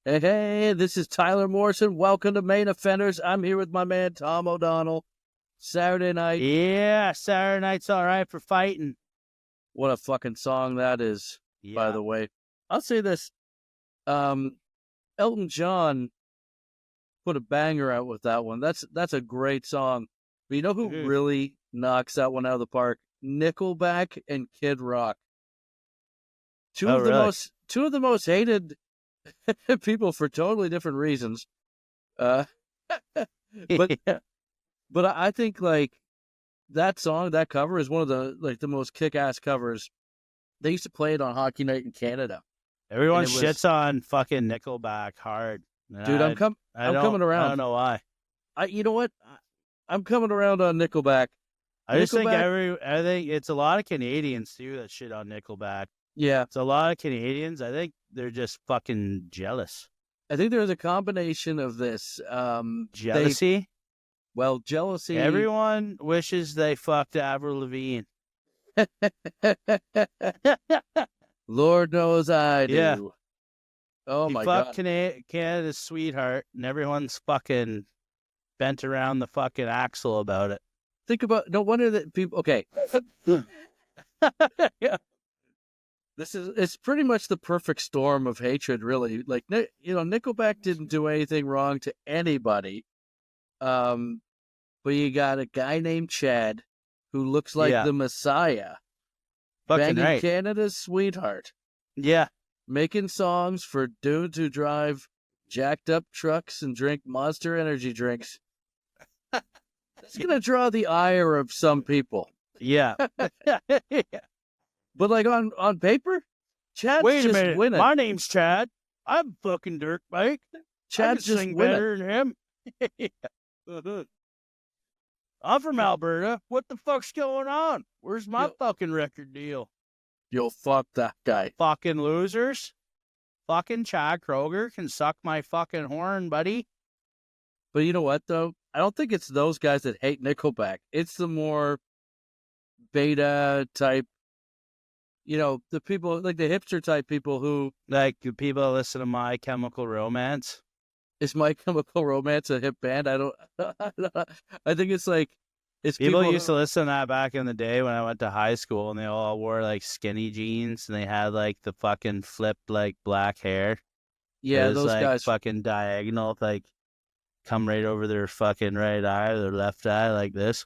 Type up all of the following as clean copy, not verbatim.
Hey, this is Tyler Morrison. Welcome to Main Offenders. I'm here with my man, Tom O'Donnell. Saturday night. Yeah, Saturday night's all right for fighting. What a fucking song that is, by the way. I'll say this. Elton John put a banger out with that one. That's a great song. But you know who really knocks that one out of the park? Nickelback and Kid Rock. Two of the most hated people for totally different reasons. But I think like that song, that cover is one of the most kick-ass covers. They used to play it on Hockey Night in Canada. Everyone shits on fucking Nickelback hard. Dude, I'm coming around. I don't know why. You know what? I'm coming around on Nickelback. I just think I think it's a lot of Canadians too that shit on Nickelback. Yeah. It's a lot of Canadians. I think they're just fucking jealous. I think there's a combination of this. Jealousy? Jealousy. Everyone wishes they fucked Avril Lavigne. Lord knows I do. Yeah. Oh my God. Canada's sweetheart, and everyone's fucking bent around the fucking axle about it. Think about, no wonder that people, okay. Yeah. It's pretty much the perfect storm of hatred, really. Like, Nickelback didn't do anything wrong to anybody. But you got a guy named Chad who looks like the Messiah. Fucking banging right. Canada's sweetheart. Yeah. Making songs for dudes who drive jacked up trucks and drink Monster energy drinks. That's going to draw the ire of some people. Yeah. But like on paper, Chad's Wait a just minute. winning. My name's Chad. I'm fucking dirtbag. Chad's just sing winning. better than him. I'm from Alberta. What the fuck's going on? Where's my fucking record deal? You'll fuck that guy. Fucking losers. Fucking Chad Kroeger can suck my fucking horn, buddy. But you know what, though? I don't think it's those guys that hate Nickelback. It's the more beta type, the people, like the hipster type people who... Like the people that listen to My Chemical Romance. Is My Chemical Romance a hip band? I think it's like... People used to listen to that back in the day when I went to high school, and they all wore like skinny jeans, and they had like the fucking flipped like black hair. Yeah, those like, guys fucking diagonal, like come right over their fucking right eye or their left eye like this.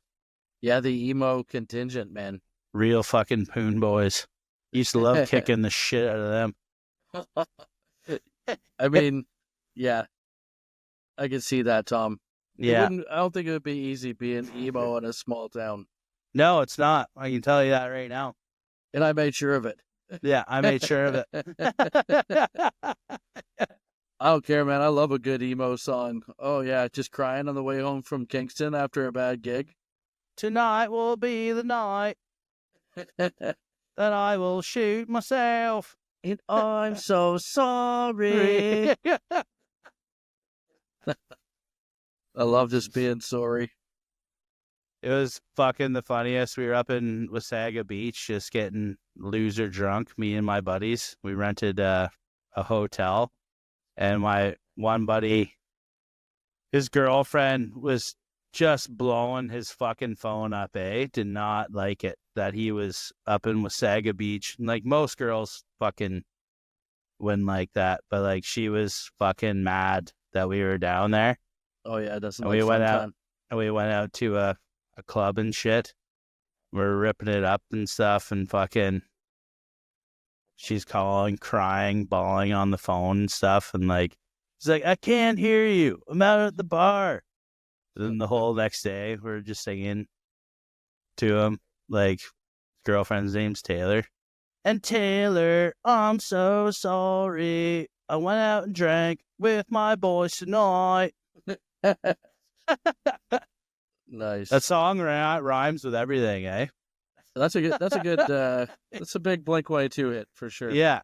Yeah, the emo contingent, man. Real fucking poon boys. Used to love kicking the shit out of them. I mean, yeah, I can see that, Tom. Yeah. I don't think it would be easy being emo in a small town. No, it's not. I can tell you that right now. And I made sure of it. Yeah, I made sure of it. I don't care, man. I love a good emo song. Oh, yeah, just crying on the way home from Kingston after a bad gig. Tonight will be the night that I will shoot myself. And I'm so sorry. I love just being sorry. It was fucking the funniest. We were up in Wasaga Beach just getting loser drunk, me and my buddies. We rented a hotel, and my one buddy, his girlfriend was just blowing his fucking phone up, did not like it that he was up in Wasaga Beach. Like most girls fucking wouldn't like that, but like she was fucking mad that we were down there. Oh yeah, that's we went out to a club and shit. We're ripping it up and stuff, and fucking she's calling, crying, bawling on the phone and stuff, and like she's like, I can't hear you. I'm out at the bar. And then the whole next day we're just singing to him, like girlfriend's name's Taylor. And Taylor, I'm so sorry. I went out and drank with my boys tonight. Nice. That song rhymes with everything, eh? That's a good that's a big Blink-182 hit for sure. Yeah.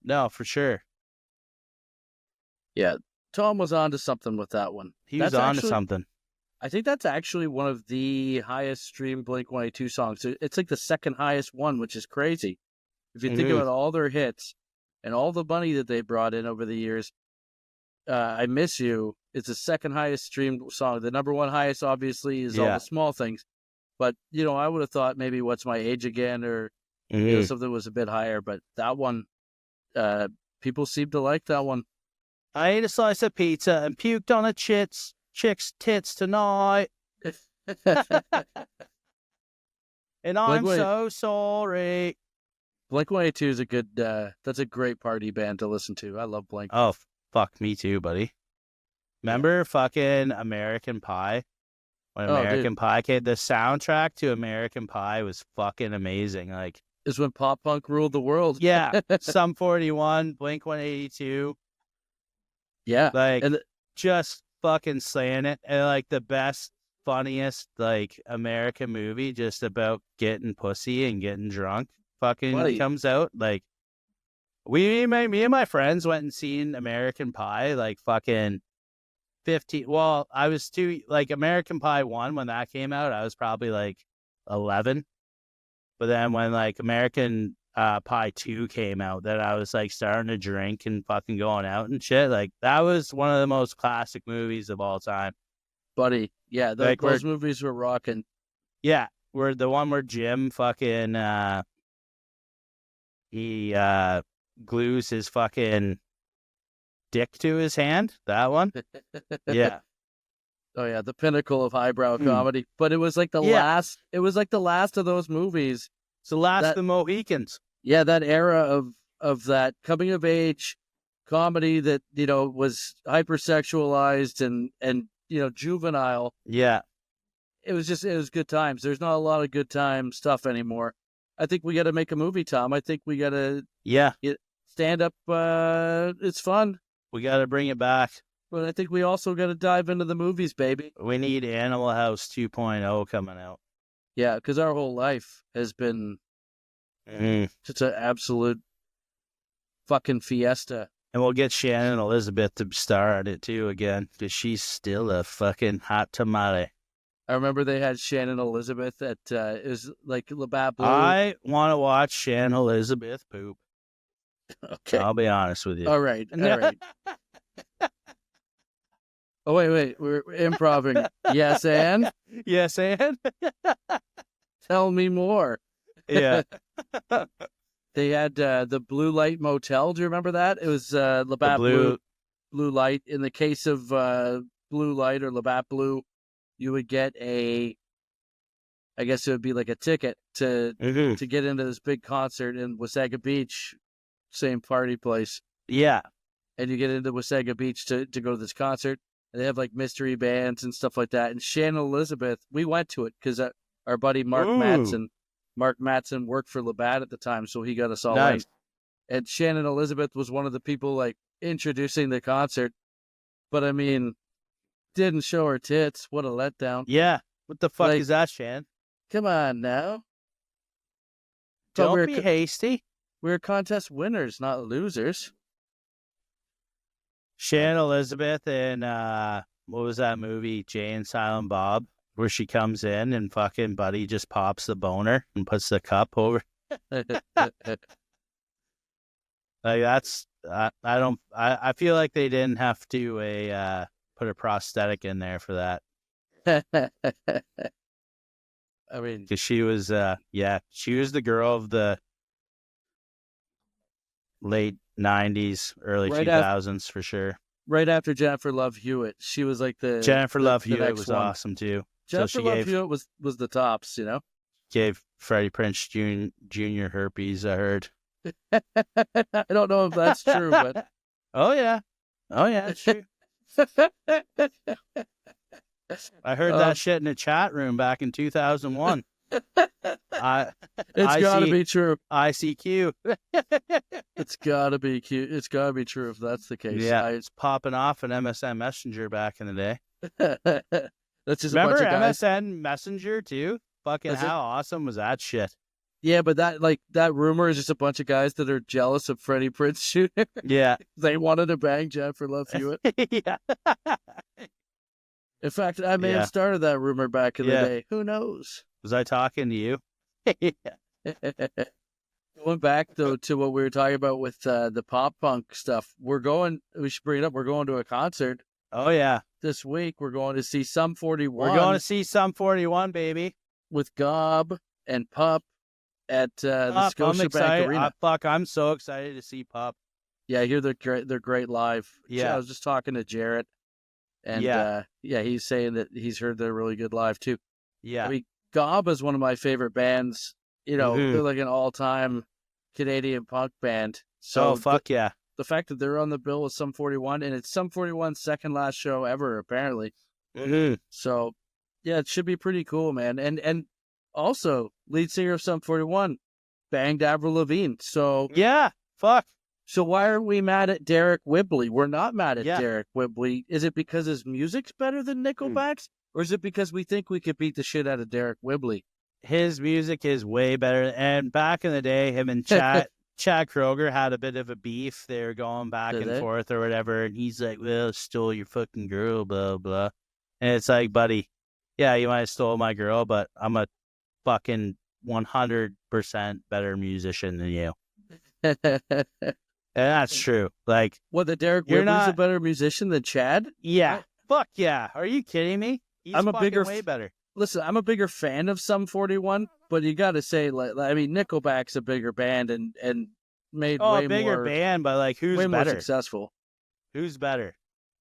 No, for sure. Yeah. Tom was onto something with that one. He was onto something. I think that's actually one of the highest streamed Blink-182 songs. It's like the second highest one, which is crazy. If you think about all their hits and all the money that they brought in over the years, I Miss You is the second highest streamed song. The number one highest, obviously, is All the Small Things. But, I would have thought maybe What's My Age Again or something was a bit higher. But that one, people seem to like that one. I ate a slice of pizza and puked on a chick's tits tonight. And I'm so sorry. Blink-182 is a good, that's a great party band to listen to. I love Blink. Oh, fuck, me too, buddy. Remember fucking American Pie? When American Pie came, the soundtrack to American Pie was fucking amazing. Like, is when pop punk ruled the world. Yeah. Sum 41, Blink-182. Yeah. Like, just fucking slaying it. And like the best, funniest, like, American movie just about getting pussy and getting drunk fucking comes out. Like, me and my friends went and seen American Pie, like, fucking 15. Well, I was like, American Pie 1, when that came out, I was probably like 11. But then when like American Pie 2 came out, then I was like starting to drink and fucking going out and shit. Like, that was one of the most classic movies of all time. Buddy, yeah, those movies were rocking. Yeah, the one where Jim fucking he glues his fucking dick to his hand. That one. Yeah. Oh yeah, the pinnacle of highbrow comedy. But it was like the last. It was like the last of those movies. It's the last of the Mohicans. Yeah, that era of that coming of age comedy that was hypersexualized and juvenile. Yeah, it was good times. There's not a lot of good time stuff anymore. I think we got to make a movie, Tom. I think we got to stand up. It's fun. We got to bring it back. But I think we also got to dive into the movies, baby. We need Animal House 2.0 coming out. Yeah, because our whole life has been just an absolute fucking fiesta. And we'll get Shannon Elizabeth to star in it too again, because she's still a fucking hot tamale. I remember they had Shannon Elizabeth at it was like Labatt Blue. I want to watch Shannon Elizabeth poop. Okay, I'll be honest with you. All right. Oh, wait. We're improvising. Yes, and? Yes, and? Tell me more. Yeah. They had the Blue Light Motel. Do you remember that? It was Labatt Blue Light. In the case of Blue Light or Labatt Blue, you would get I guess it would be like a ticket to get into this big concert in Wasaga Beach, same party place. Yeah. And you get into Wasaga Beach to go to this concert. They have like mystery bands and stuff like that. And Shannon Elizabeth, we went to it because our buddy Mark Mattson worked for Labatt at the time, so he got us all in. And Shannon Elizabeth was one of the people like introducing the concert. But I mean, didn't show her tits. What a letdown. Yeah. What the fuck is that, Shan? Come on now. Don't be hasty. We're contest winners, not losers. Shannon Elizabeth in, what was that movie, Jay and Silent Bob, where she comes in and fucking Buddy just pops the boner and puts the cup over. Like, that's, I feel like they didn't have to put a prosthetic in there for that. I mean, because she was, she was the girl of the late 90s, early 2000s for sure. Right after Jennifer Love Hewitt, she was like the Jennifer Love Hewitt was awesome too. Jennifer Love Hewitt was the tops, Gave Freddie Prinze Jr. herpes, I heard. I don't know if that's true, but oh yeah, it's true. I heard that shit in the chat room back in 2001. It's gotta be true. ICQ. It's gotta be cute. It's gotta be true if that's the case. Yeah, it's popping off in MSN Messenger back in the day. That's just remember a bunch of guys. MSN Messenger too? Fucking how awesome was that shit? Yeah, but that rumor is just a bunch of guys that are jealous of Freddie Prinze Jr. Yeah, they wanted to bang Jennifer Love Hewitt. Yeah. In fact, I may have started that rumor back in the day. Who knows? Was I talking to you? When going back though to what we were talking about with the pop punk stuff, we should bring it up. We're going to a concert. Oh yeah, this week. We're going to see Sum 41. We're going to see Sum 41, baby, with Gob and Pup at the Scotiabank Arena. I'm so excited to see Pup. Yeah, I hear they're great live. Yeah, I was just talking to Jarrett, and he's saying that he's heard they're really good live too. Yeah, I mean, Gob is one of my favorite bands. You know, they're like an all-time Canadian punk band. So yeah. The fact that they're on the bill with Sum 41, and it's Sum 41's second last show ever, apparently. So, yeah, it should be pretty cool, man. And also, lead singer of Sum 41 banged Avril Lavigne. So yeah, fuck. So why aren't we mad at Derek Whibley? We're not mad at Derek Whibley. Is it because his music's better than Nickelback's? Or is it because we think we could beat the shit out of Derek Whibley? His music is way better. And back in the day, him and Chad Kroeger had a bit of a beef. They were going back and forth or whatever. And he's like, well, stole your fucking girl, blah, blah. And it's like, buddy, yeah, you might have stole my girl, but I'm a fucking 100% better musician than you. And that's true. Like, what, the Derek Whibley's a better musician than Chad? Yeah. Fuck yeah. Are you kidding me? He's way better. Listen, I'm a bigger fan of Sum 41, but you got to say, I mean, Nickelback's a bigger band and made way bigger more band, but like, who's way better? More successful. Who's better?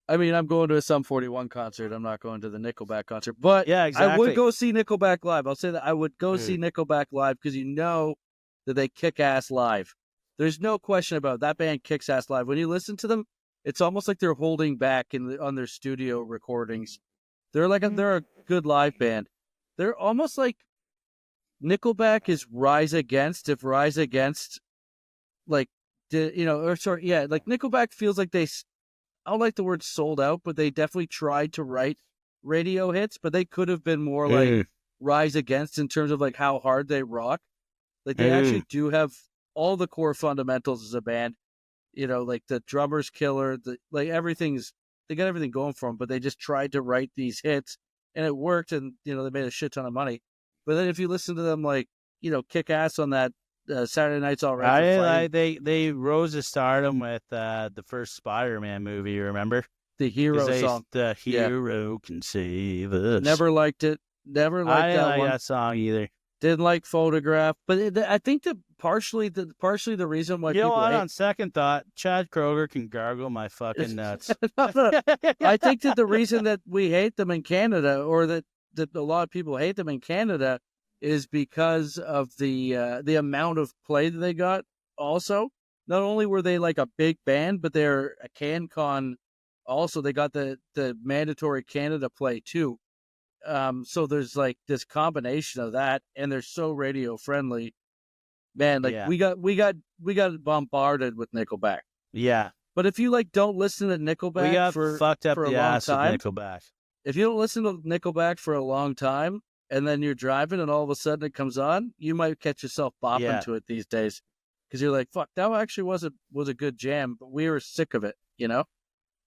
I mean, I'm going to a Sum 41 concert. I'm not going to the Nickelback concert, but yeah, exactly. I would go see Nickelback live. I'll say that I would go see Nickelback live because you know that they kick ass live. There's no question about it. That band kicks ass live. When you listen to them, it's almost like they're holding back on their studio recordings. They're a good live band. They're almost like Nickelback is Rise Against. If Rise Against, like Nickelback feels like I don't like the word sold out, but they definitely tried to write radio hits, but they could have been more like Rise Against in terms of like how hard they rock. Like they actually do have all the core fundamentals as a band. You know, like the drummer's killer, they got everything going for them, but they just tried to write these hits and it worked, and they made a shit ton of money. But then if you listen to them, like, kick ass on that Saturday Night's All Right. They rose to stardom with the first Spider-Man movie. You remember the hero song? The hero can save us. Never liked it. Never liked that one. That song either. Didn't like Photograph, but I think that partially the reason why people on second thought, Chad Kroeger can gargle my fucking nuts. I think that the reason that we hate them in Canada, or that a lot of people hate them in Canada, is because of the amount of play that they got. Also, not only were they like a big band, but they're a CanCon. Also, they got the mandatory Canada play too. So there's like this combination of that, and they're so radio friendly, man. Like we got bombarded with Nickelback. Yeah, but if you don't listen to Nickelback, we got fucked up for a the long ass time. With Nickelback. If you don't listen to Nickelback for a long time, and then you're driving, and all of a sudden it comes on, you might catch yourself bopping to it these days, because you're like, "Fuck, that actually was a good jam," but we were sick of it, and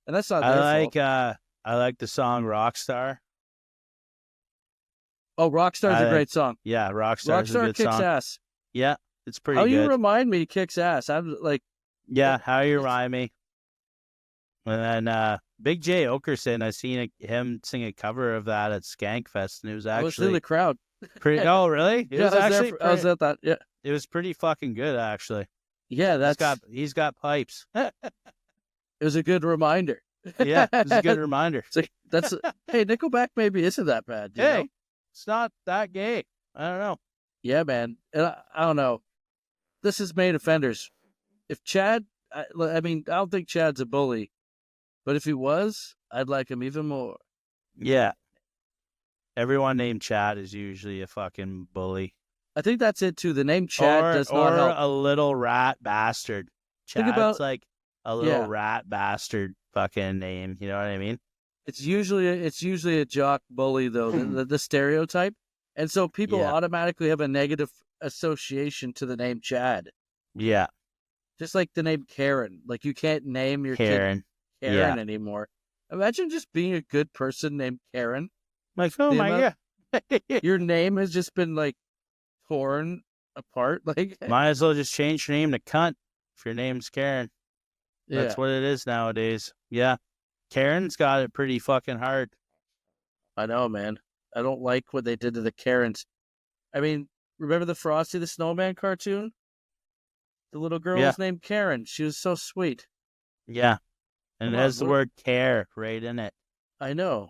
that's not their fault. I like the song Rockstar. Oh, Rockstar's a great song. Yeah, Rockstar's a good kicks song. Ass. Yeah, it's pretty good. How you remind me kicks ass. I'm like... Yeah, How You Remind Me. And then Big J Okerson, I seen him sing a cover of that at Skankfest, and it was actually... I was in the crowd. Oh, really? I was at that, yeah. It was pretty fucking good, actually. Yeah, He's got pipes. It was a good reminder. Yeah, it was a good reminder. Hey, Nickelback maybe isn't that bad. You know? It's not that gay. I don't know. Yeah, man. I don't know. This is made offenders. If Chad, I don't think Chad's a bully, but if he was, I'd like him even more. Yeah. Everyone named Chad is usually a fucking bully. I think that's it too. The name Chad does not help. Or a little rat bastard. Chad's like a little rat bastard fucking name. You know what I mean? It's usually a jock bully though, the stereotype, and so people automatically have a negative association to the name Chad. Yeah, just like the name Karen. Like you can't name your kid Karen anymore. Imagine just being a good person named Karen. Like, oh my god, your name has just been like torn apart. Like, might as well just change your name to cunt if your name's Karen. That's yeah, what it is nowadays. Yeah. Karen's got it pretty fucking hard. I know, man. I don't like what they did to the Karens. I mean, remember the Frosty the Snowman cartoon? The little girl Yeah. was named Karen. She was so sweet. Yeah. And Come it on, has the word care right in it. I know.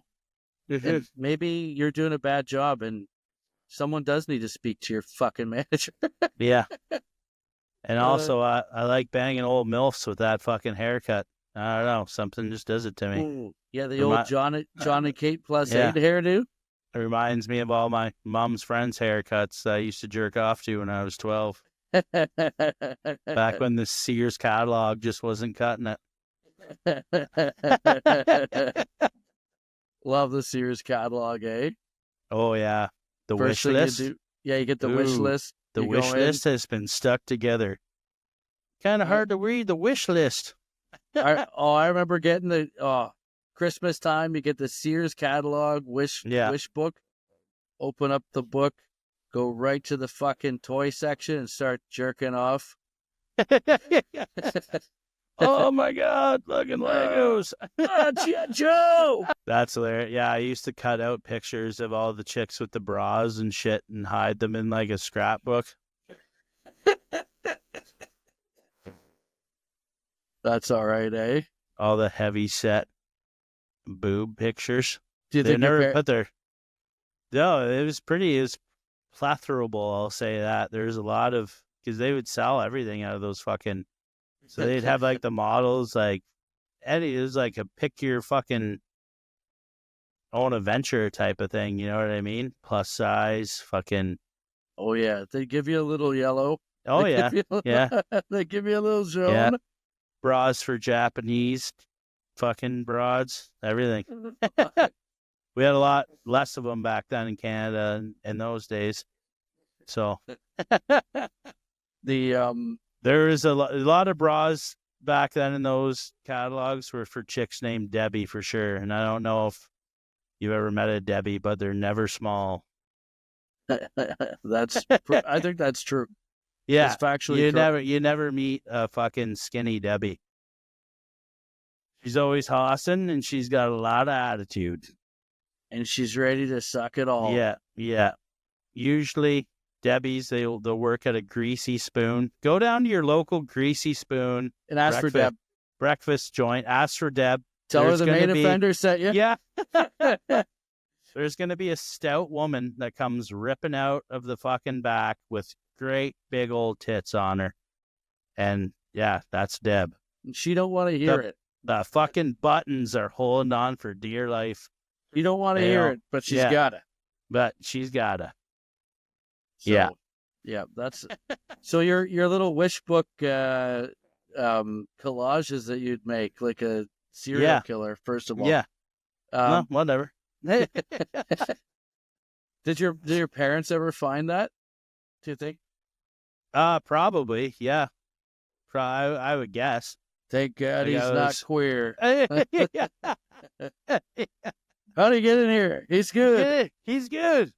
And maybe you're doing a bad job and someone does need to speak to your fucking manager. Yeah. And also, I like banging old MILFs with that fucking haircut. I don't know. Something just does it to me. Ooh, yeah, the old John and Kate plus Yeah. 8 hairdo. It reminds me of all my mom's friends' haircuts that I used to jerk off to when I was 12. Back when the Sears catalog just wasn't cutting it. Love the Sears catalog, eh? Oh, yeah. The First wish thing list. you do, you get the wish list. The You wish go in. list has been stuck together. Kind of hard to read the wish list. I remember getting the Christmas time. You get the Sears catalog wish book. Open up the book, go right to the fucking toy section and start jerking off. Oh my God, fucking Legos. G.I. Joe! That's hilarious. Yeah, I used to cut out pictures of all the chicks with the bras and shit and hide them in like a scrapbook. That's all right, eh? All the heavy set boob pictures. Do you They think never put their... No, it was plethorable, I'll say that. There's a lot of... Because they would sell everything out of those fucking... So they'd have like the models, like... Eddie, it was like a pick your fucking own adventure type of thing, you know what I mean? Plus size, fucking... Oh, yeah. They give you a little yellow. Oh, yeah. Yeah. They give you a little zone. Yeah. Bras for Japanese fucking broads, everything. We had a lot less of them back then in Canada in those days. So there is a lot of bras back then in those catalogs were for chicks named Debbie for sure. And I don't know if you've ever met a Debbie, but they're never small. I think that's true. Yeah, it's factually you never meet a fucking skinny Debbie. She's always hossing and she's got a lot of attitude. And she's ready to suck it all. Yeah, yeah. Usually Debbie's, they'll work at a greasy spoon. Go down to your local greasy spoon and ask for Deb. Breakfast joint. Ask for Deb. Tell her the main offender sent you. Yeah. There's going to be a stout woman that comes ripping out of the fucking back with great big old tits on her. And yeah, that's Deb. She don't want to hear it. The fucking buttons are holding on for dear life. You don't want to hear it, but she's gotta. But she's gotta. So, yeah. That's so your little wish book collages that you'd make, like a serial killer. First of all, well, whatever. Did your parents ever find that? Do you think? Probably, yeah. I would guess. Thank God he's not queer. How do you get in here? He's good. He's good.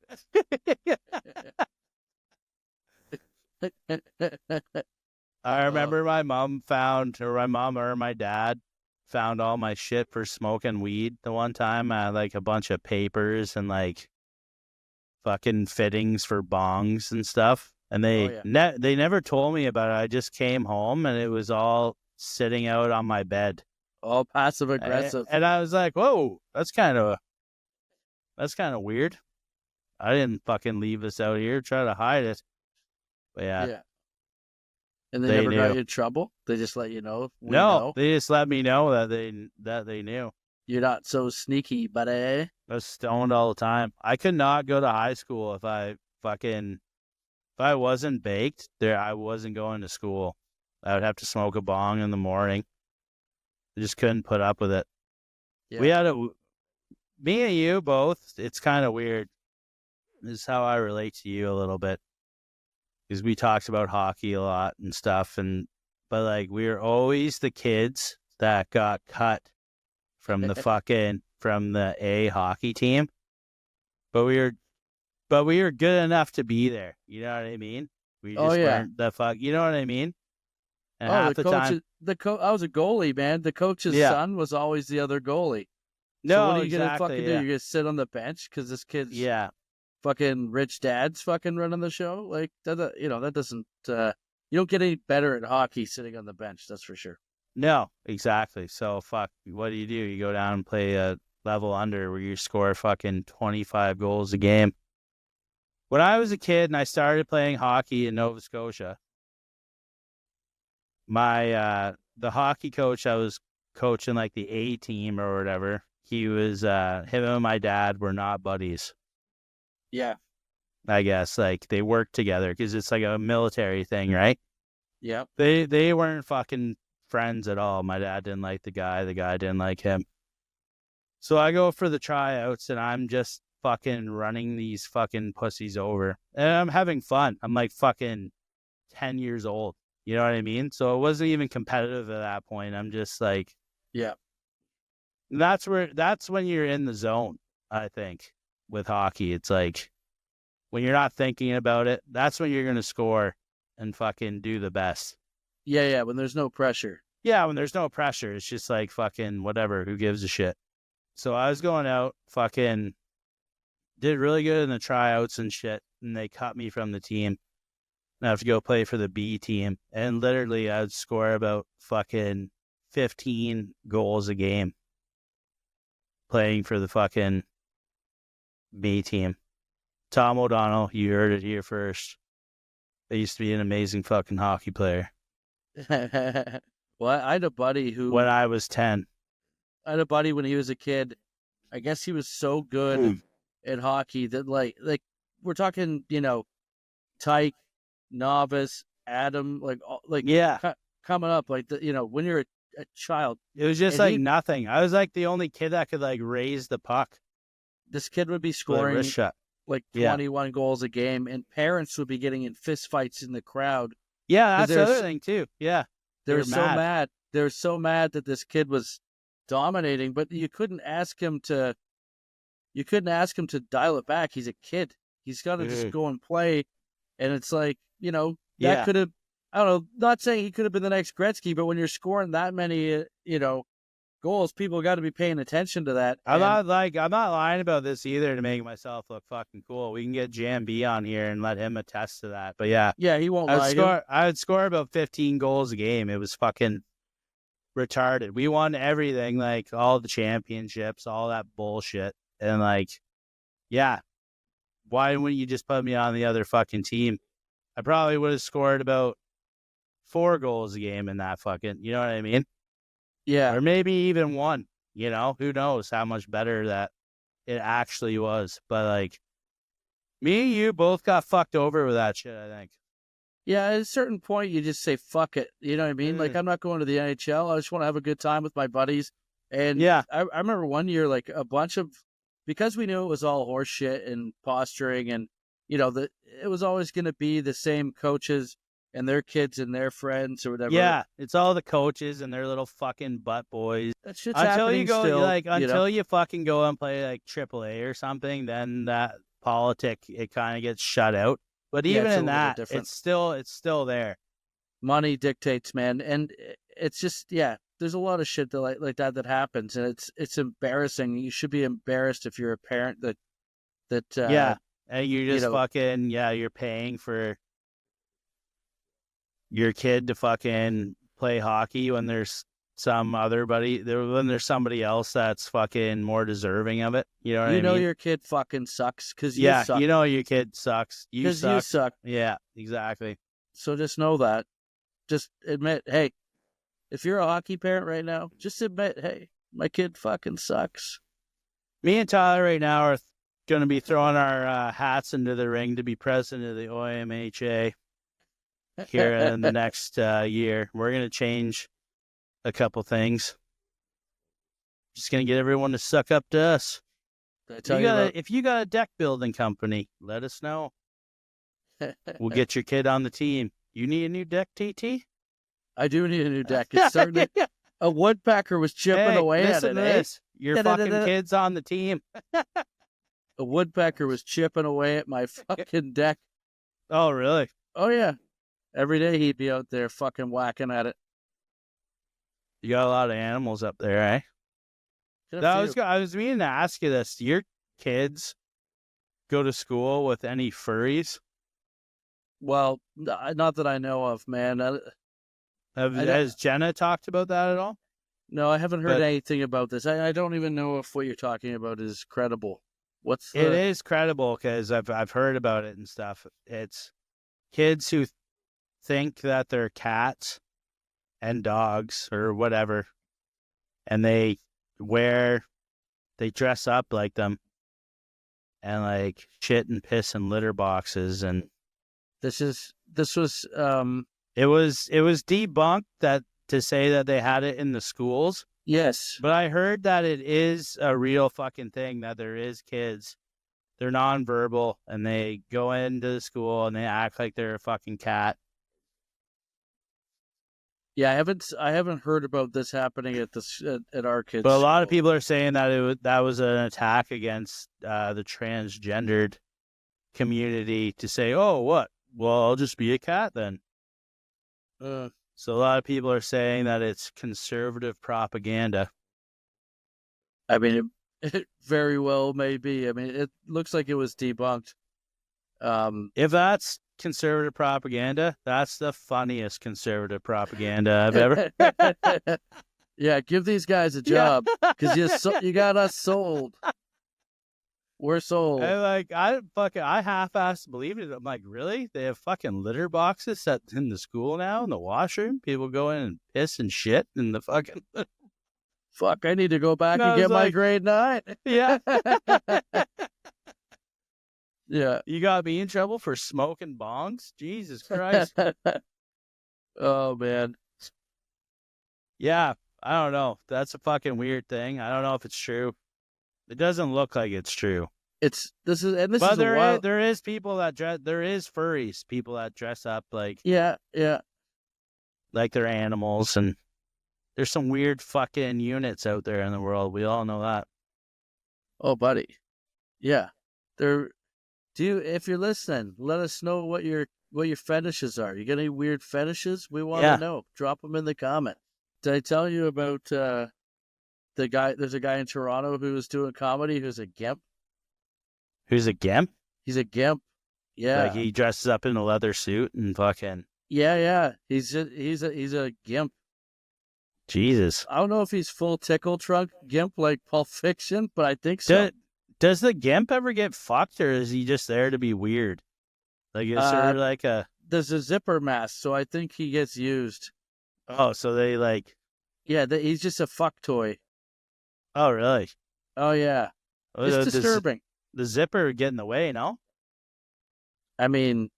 I remember my mom or my dad found all my shit for smoking weed the one time. I had like a bunch of papers and like fucking fittings for bongs and stuff. And they never told me about it. I just came home and it was all sitting out on my bed. All passive aggressive. And I was like, whoa, that's kind of weird. I didn't fucking leave this out here, try to hide it. But yeah. And they never got you in trouble? They just let you know? They just let me know that they knew. You're not so sneaky, buddy. I was stoned all the time. I could not go to high school if I wasn't baked, I wasn't going to school. I would have to smoke a bong in the morning. I just couldn't put up with it. Yeah. Me and you both, it's kind of weird. This is how I relate to you a little bit. Because we talked about hockey a lot and stuff, but like we were always the kids that got cut from the A hockey team. But we were good enough to be there. You know what I mean? We just weren't the fuck. You know what I mean? And half the time, I was a goalie, man. The coach's son was always the other goalie. No, so what are you exactly, gonna fucking do? You're gonna sit on the bench because this kid's fucking rich dad's fucking running the show? Like that, that doesn't. You don't get any better at hockey sitting on the bench. That's for sure. No, exactly. So fuck. What do? You go down and play a level under where you score fucking 25 goals a game. When I was a kid and I started playing hockey in Nova Scotia, my the hockey coach I was coaching, like the A team or whatever, he was him and my dad were not buddies. Yeah. I guess like they worked together because it's like a military thing, right? Yeah. They weren't fucking friends at all. My dad didn't like the guy didn't like him. So I go for the tryouts and I'm just fucking running these fucking pussies over. And I'm having fun. I'm like fucking 10 years old. You know what I mean? So it wasn't even competitive at that point. I'm just like, yeah. That's when you're in the zone, I think, with hockey. It's like when you're not thinking about it, that's when you're going to score and fucking do the best. Yeah, when there's no pressure. Yeah, when there's no pressure. It's just like fucking whatever. Who gives a shit? So I was going out, fucking did really good in the tryouts and shit, and they cut me from the team. And I have to go play for the B team. And literally, I'd score about fucking 15 goals a game playing for the fucking B team. Tom O'Donnell, you heard it here first. I used to be an amazing fucking hockey player. Well, I had a buddy who... When I was 10. I had a buddy when he was a kid. I guess he was so good at hockey that, like we're talking, Tyke, Novice, Adam, coming up, like, when you're a child. It was just like nothing. I was like the only kid that could like raise the puck. This kid would be scoring like 21 goals a game, and parents would be getting in fist fights in the crowd. Yeah, that's the other thing too. Yeah. They're so mad. They're so mad that this kid was dominating, but you couldn't ask him to dial it back. He's a kid. He's got to just go and play. And it's like, that could have, I don't know, not saying he could have been the next Gretzky, but when you're scoring that many, goals, people got to be paying attention to that. I'm not lying about this either to make myself look fucking cool. We can get Jam B on here and let him attest to that. But yeah, he won't lie. I would score about 15 goals a game. It was fucking retarded. We won everything, like all the championships, all that bullshit. And like, yeah, why wouldn't you just put me on the other fucking team? I probably would have scored about 4 goals a game in that fucking, you know what I mean? Yeah. Or maybe even 1, who knows how much better that it actually was. But like, me and you both got fucked over with that shit, I think. Yeah, at a certain point, you just say, fuck it. You know what I mean? Like, I'm not going to the NHL. I just want to have a good time with my buddies. And I remember one year, like, a bunch of, because we knew it was all horse shit and posturing and, it was always going to be the same coaches and their kids and their friends or whatever. Yeah, it's all the coaches and their little fucking butt boys. That shit's happening still. Until you fucking go and play, like, AAA or something, then that politic, it kind of gets shut out. But even in that, it's still there. Money dictates, man, and it's just there's a lot of shit that like that happens, and it's embarrassing. You should be embarrassed if you're a parent that and you're just fucking you're paying for your kid to fucking play hockey when there's when there's somebody else that's fucking more deserving of it. You know what I mean? Your kid fucking sucks because you suck. Your kid sucks. You suck. Yeah, exactly. So just know that. Just admit, hey, if you're a hockey parent right now, just admit, hey, my kid fucking sucks. Me and Tyler right now are going to be throwing our hats into the ring to be president of the OMHA here in the next year. We're going to change a couple things. Just going to get everyone to suck up to us. If you got a deck building company, let us know. We'll get your kid on the team. You need a new deck, TT? I do need a new deck. It's starting to, a woodpecker was chipping away at it. This. Your fucking kid's on the team. A woodpecker was chipping away at my fucking deck. Oh, really? Oh yeah, every day he'd be out there fucking whacking at it. You got a lot of animals up there, eh? I was meaning to ask you this. Do your kids go to school with any furries? Well, not that I know of, man. Has Jenna talked about that at all? No, I haven't heard anything about this. I don't even know if what you're talking about is credible. It is credible because I've heard about it and stuff. It's kids who think that they're cats and dogs or whatever, and they dress up like them and like shit and piss in litter boxes. And this was it was debunked that to say that they had it in the schools. Yes, but I heard that it is a real fucking thing, that there is kids, they're nonverbal and they go into the school and they act like they're a fucking cat. Yeah, I haven't heard about this happening at our kids. But a lot of people are saying that that was an attack against the transgendered community to say, oh, what? Well, I'll just be a cat then. So a lot of people are saying that it's conservative propaganda. I mean, it very well may be. I mean, it looks like it was debunked. If that's conservative propaganda, that's the funniest conservative propaganda I've ever. Yeah, give these guys a job because you got us sold. We're sold. I half-assed believed it. I'm like, really? They have fucking litter boxes set in the school now, in the washroom? People go in and piss and shit in the fucking... Fuck, I need to go back and get my grade 9. Yeah. Yeah. You got me in trouble for smoking bongs? Jesus Christ. Oh, man. Yeah, I don't know. That's a fucking weird thing. I don't know if it's true. It doesn't look like it's true. There is furries, people that dress up like like they're animals, and there's some weird fucking units out there in the world. We all know that. Oh, buddy. Yeah. If you're listening, let us know what your fetishes are. You got any weird fetishes? We want to know. Drop them in the comments. Did I tell you about there's a guy in Toronto who was doing comedy who's a gimp? Who's a gimp? He's a gimp. Yeah. Like he dresses up in a leather suit and fucking... Yeah. He's a gimp. Jesus. I don't know if he's full tickle trunk gimp like Pulp Fiction, but I think so. Does the gimp ever get fucked, or is he just there to be weird? Like, is there like a... There's a zipper mask, so I think he gets used. Oh, so they like... Yeah, he's just a fuck toy. Oh, really? Oh, yeah. It's disturbing. The zipper would get in the way, no? I mean,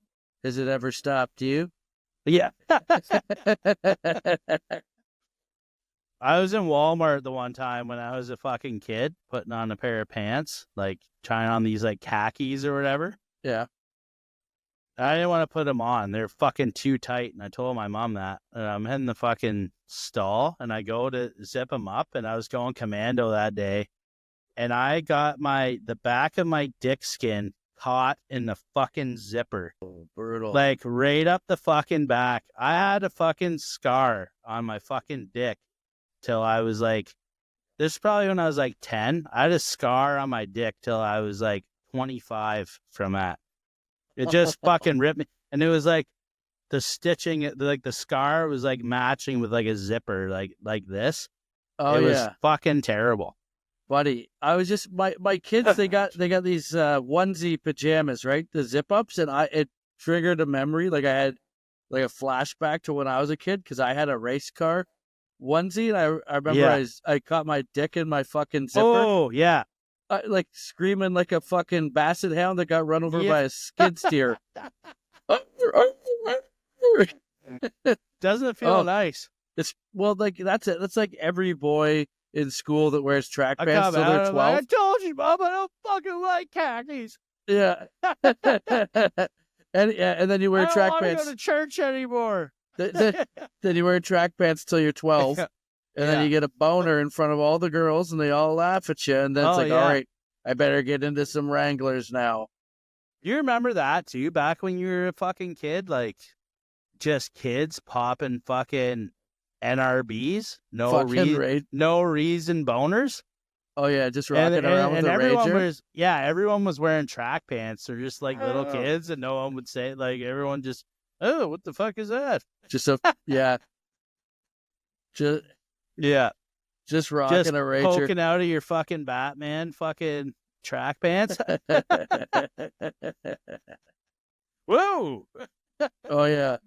has it ever stopped you? Yeah. I was in Walmart the one time when I was a fucking kid, putting on a pair of pants, like trying on these like khakis or whatever. Yeah. I didn't want to put them on. They're fucking too tight. And I told my mom that. And I'm in the fucking stall and I go to zip them up, and I was going commando that day. And I got the back of my dick skin caught in the fucking zipper. Oh, brutal. Like right up the fucking back. I had a fucking scar on my fucking dick till I was like, this is probably when I was like 10. I had a scar on my dick till I was like 25 from that. It just fucking ripped me. And it was like the stitching, like the scar was like matching with like a zipper, like this. Oh, it was fucking terrible. Buddy, I was just my kids. They got these onesie pajamas, right? The zip ups, and it triggered a memory. Like I had like a flashback to when I was a kid because I had a race car onesie, and I remember I caught my dick in my fucking zipper. Oh yeah, like screaming like a fucking basset hound that got run over by a skid steer. Doesn't it feel nice? It's like that's it. That's like every boy in school that wears track pants till they're 12. I told you, Mom, I don't fucking like khakis. Yeah. and then you wear track pants. I don't want to go to church anymore. Then you wear track pants till you're 12. And then you get a boner in front of all the girls and they all laugh at you. And then it's all right, I better get into some Wranglers now. You remember that too? Back when you were a fucking kid, like just kids popping fucking NRBs, no reason boners. Oh yeah, just rocking around with a Rager. Everyone was wearing track pants or just like little kids, and no one would say, like, everyone just, oh, what the fuck is that? Just rocking a Rager, poking out of your fucking Batman fucking track pants. Whoa! Oh yeah,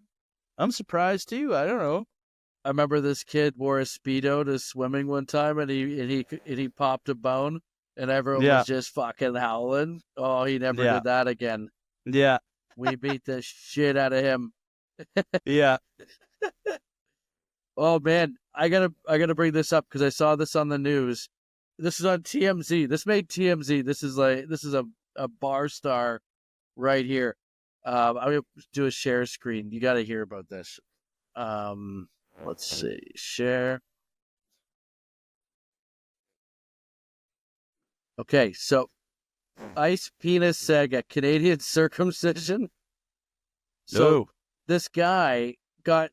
I'm surprised too. I don't know. I remember this kid wore a Speedo to swimming one time, and he popped a bone, and everyone was just fucking howling. Oh, he never did that again. Yeah, we beat the shit out of him. Yeah. Oh man, I gotta bring this up because I saw this on the news. This is on TMZ. This made TMZ. This is a bar star right here. I'm gonna do a share screen. You got to hear about this. Let's see. Share. Okay, so Ice Penis Saga, Canadian circumcision. So this guy got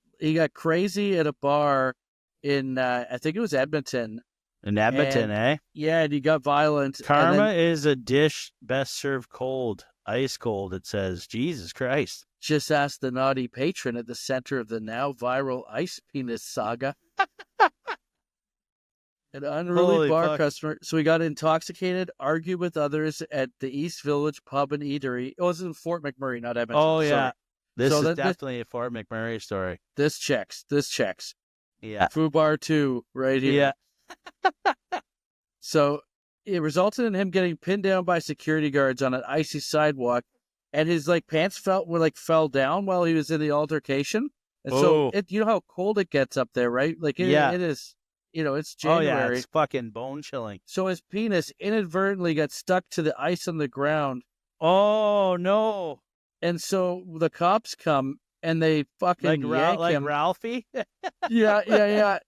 crazy at a bar in I think it was Edmonton. In Edmonton, eh? Yeah, and he got violent. Karma is a dish best served cold, ice cold, it says. Jesus Christ. Just ask the naughty patron at the center of the now viral Ice Penis Saga. An unruly bar customer. So he got intoxicated, argued with others at the East Village pub and eatery. It was in Fort McMurray, not Edmonton. Oh, yeah. Sorry. This is definitely a Fort McMurray story. This checks. Yeah. Foo Bar 2 right here. Yeah. So it resulted in him getting pinned down by security guards on an icy sidewalk, and his pants fell down while he was in the altercation. And so you know how cold it gets up there, right? It is, it's January. Oh yeah, it's fucking bone chilling. So his penis inadvertently got stuck to the ice on the ground. Oh no. And so the cops come and they fucking yank him. Ralphie? Yeah.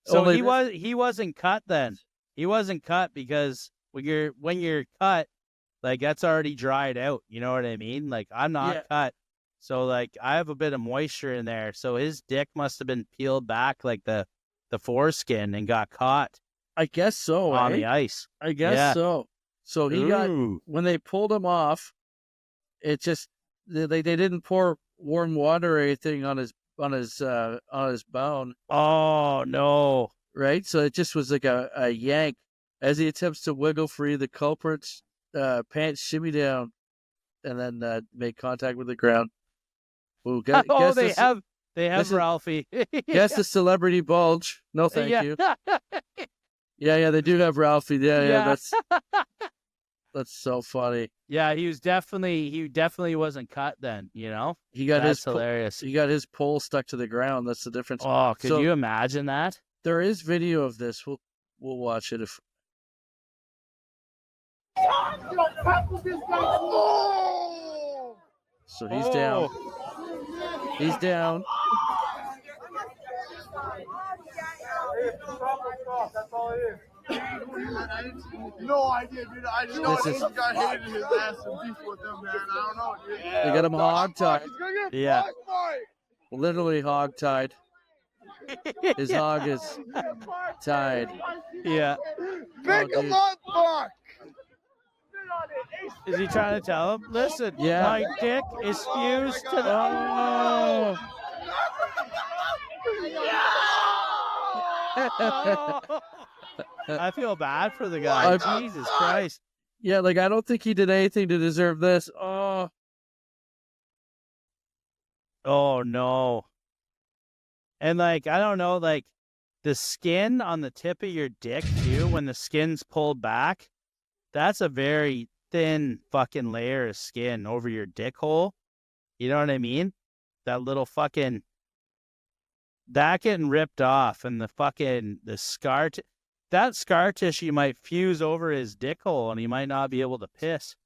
So he wasn't cut then. He wasn't cut because when you're cut, that's already dried out. You know what I mean? I'm not cut. So I have a bit of moisture in there. So his dick must have been peeled back the foreskin and got caught. I guess so. On the ice. I guess so. So he got, when they pulled him off, it just, they didn't pour warm water or anything on his bone. Oh no. Right? So it just was like a yank. As he attempts to wiggle free, the culprit's pants shimmy down and then make contact with the ground. Ooh, they have Ralphie. Guess the celebrity bulge. No, thank you. Yeah, they do have Ralphie. Yeah. That's so funny. Yeah, he definitely wasn't cut then, That's hilarious. He got his pole stuck to the ground. That's the difference. Oh, could you imagine that? There is video of this. We'll watch it if. So he's down. He's down. That's all it is. No idea, dude. I just know this guy hated his ass and beef with him, man. I don't know, dude. They got him hog-tied. Yeah. Literally hog-tied. His hog is tied. Yeah. Pick him up, fuck! Is he trying to tell him? Listen, my dick is fused to the... Oh. I feel bad for the guy. Jesus Christ. Yeah, I don't think he did anything to deserve this. Oh. Oh, no. And, I don't know, the skin on the tip of your dick, too, when the skin's pulled back, that's a very thin fucking layer of skin over your dick hole. You know what I mean? That little fucking... That getting ripped off and the scar... That scar tissue might fuse over his dick hole and he might not be able to piss.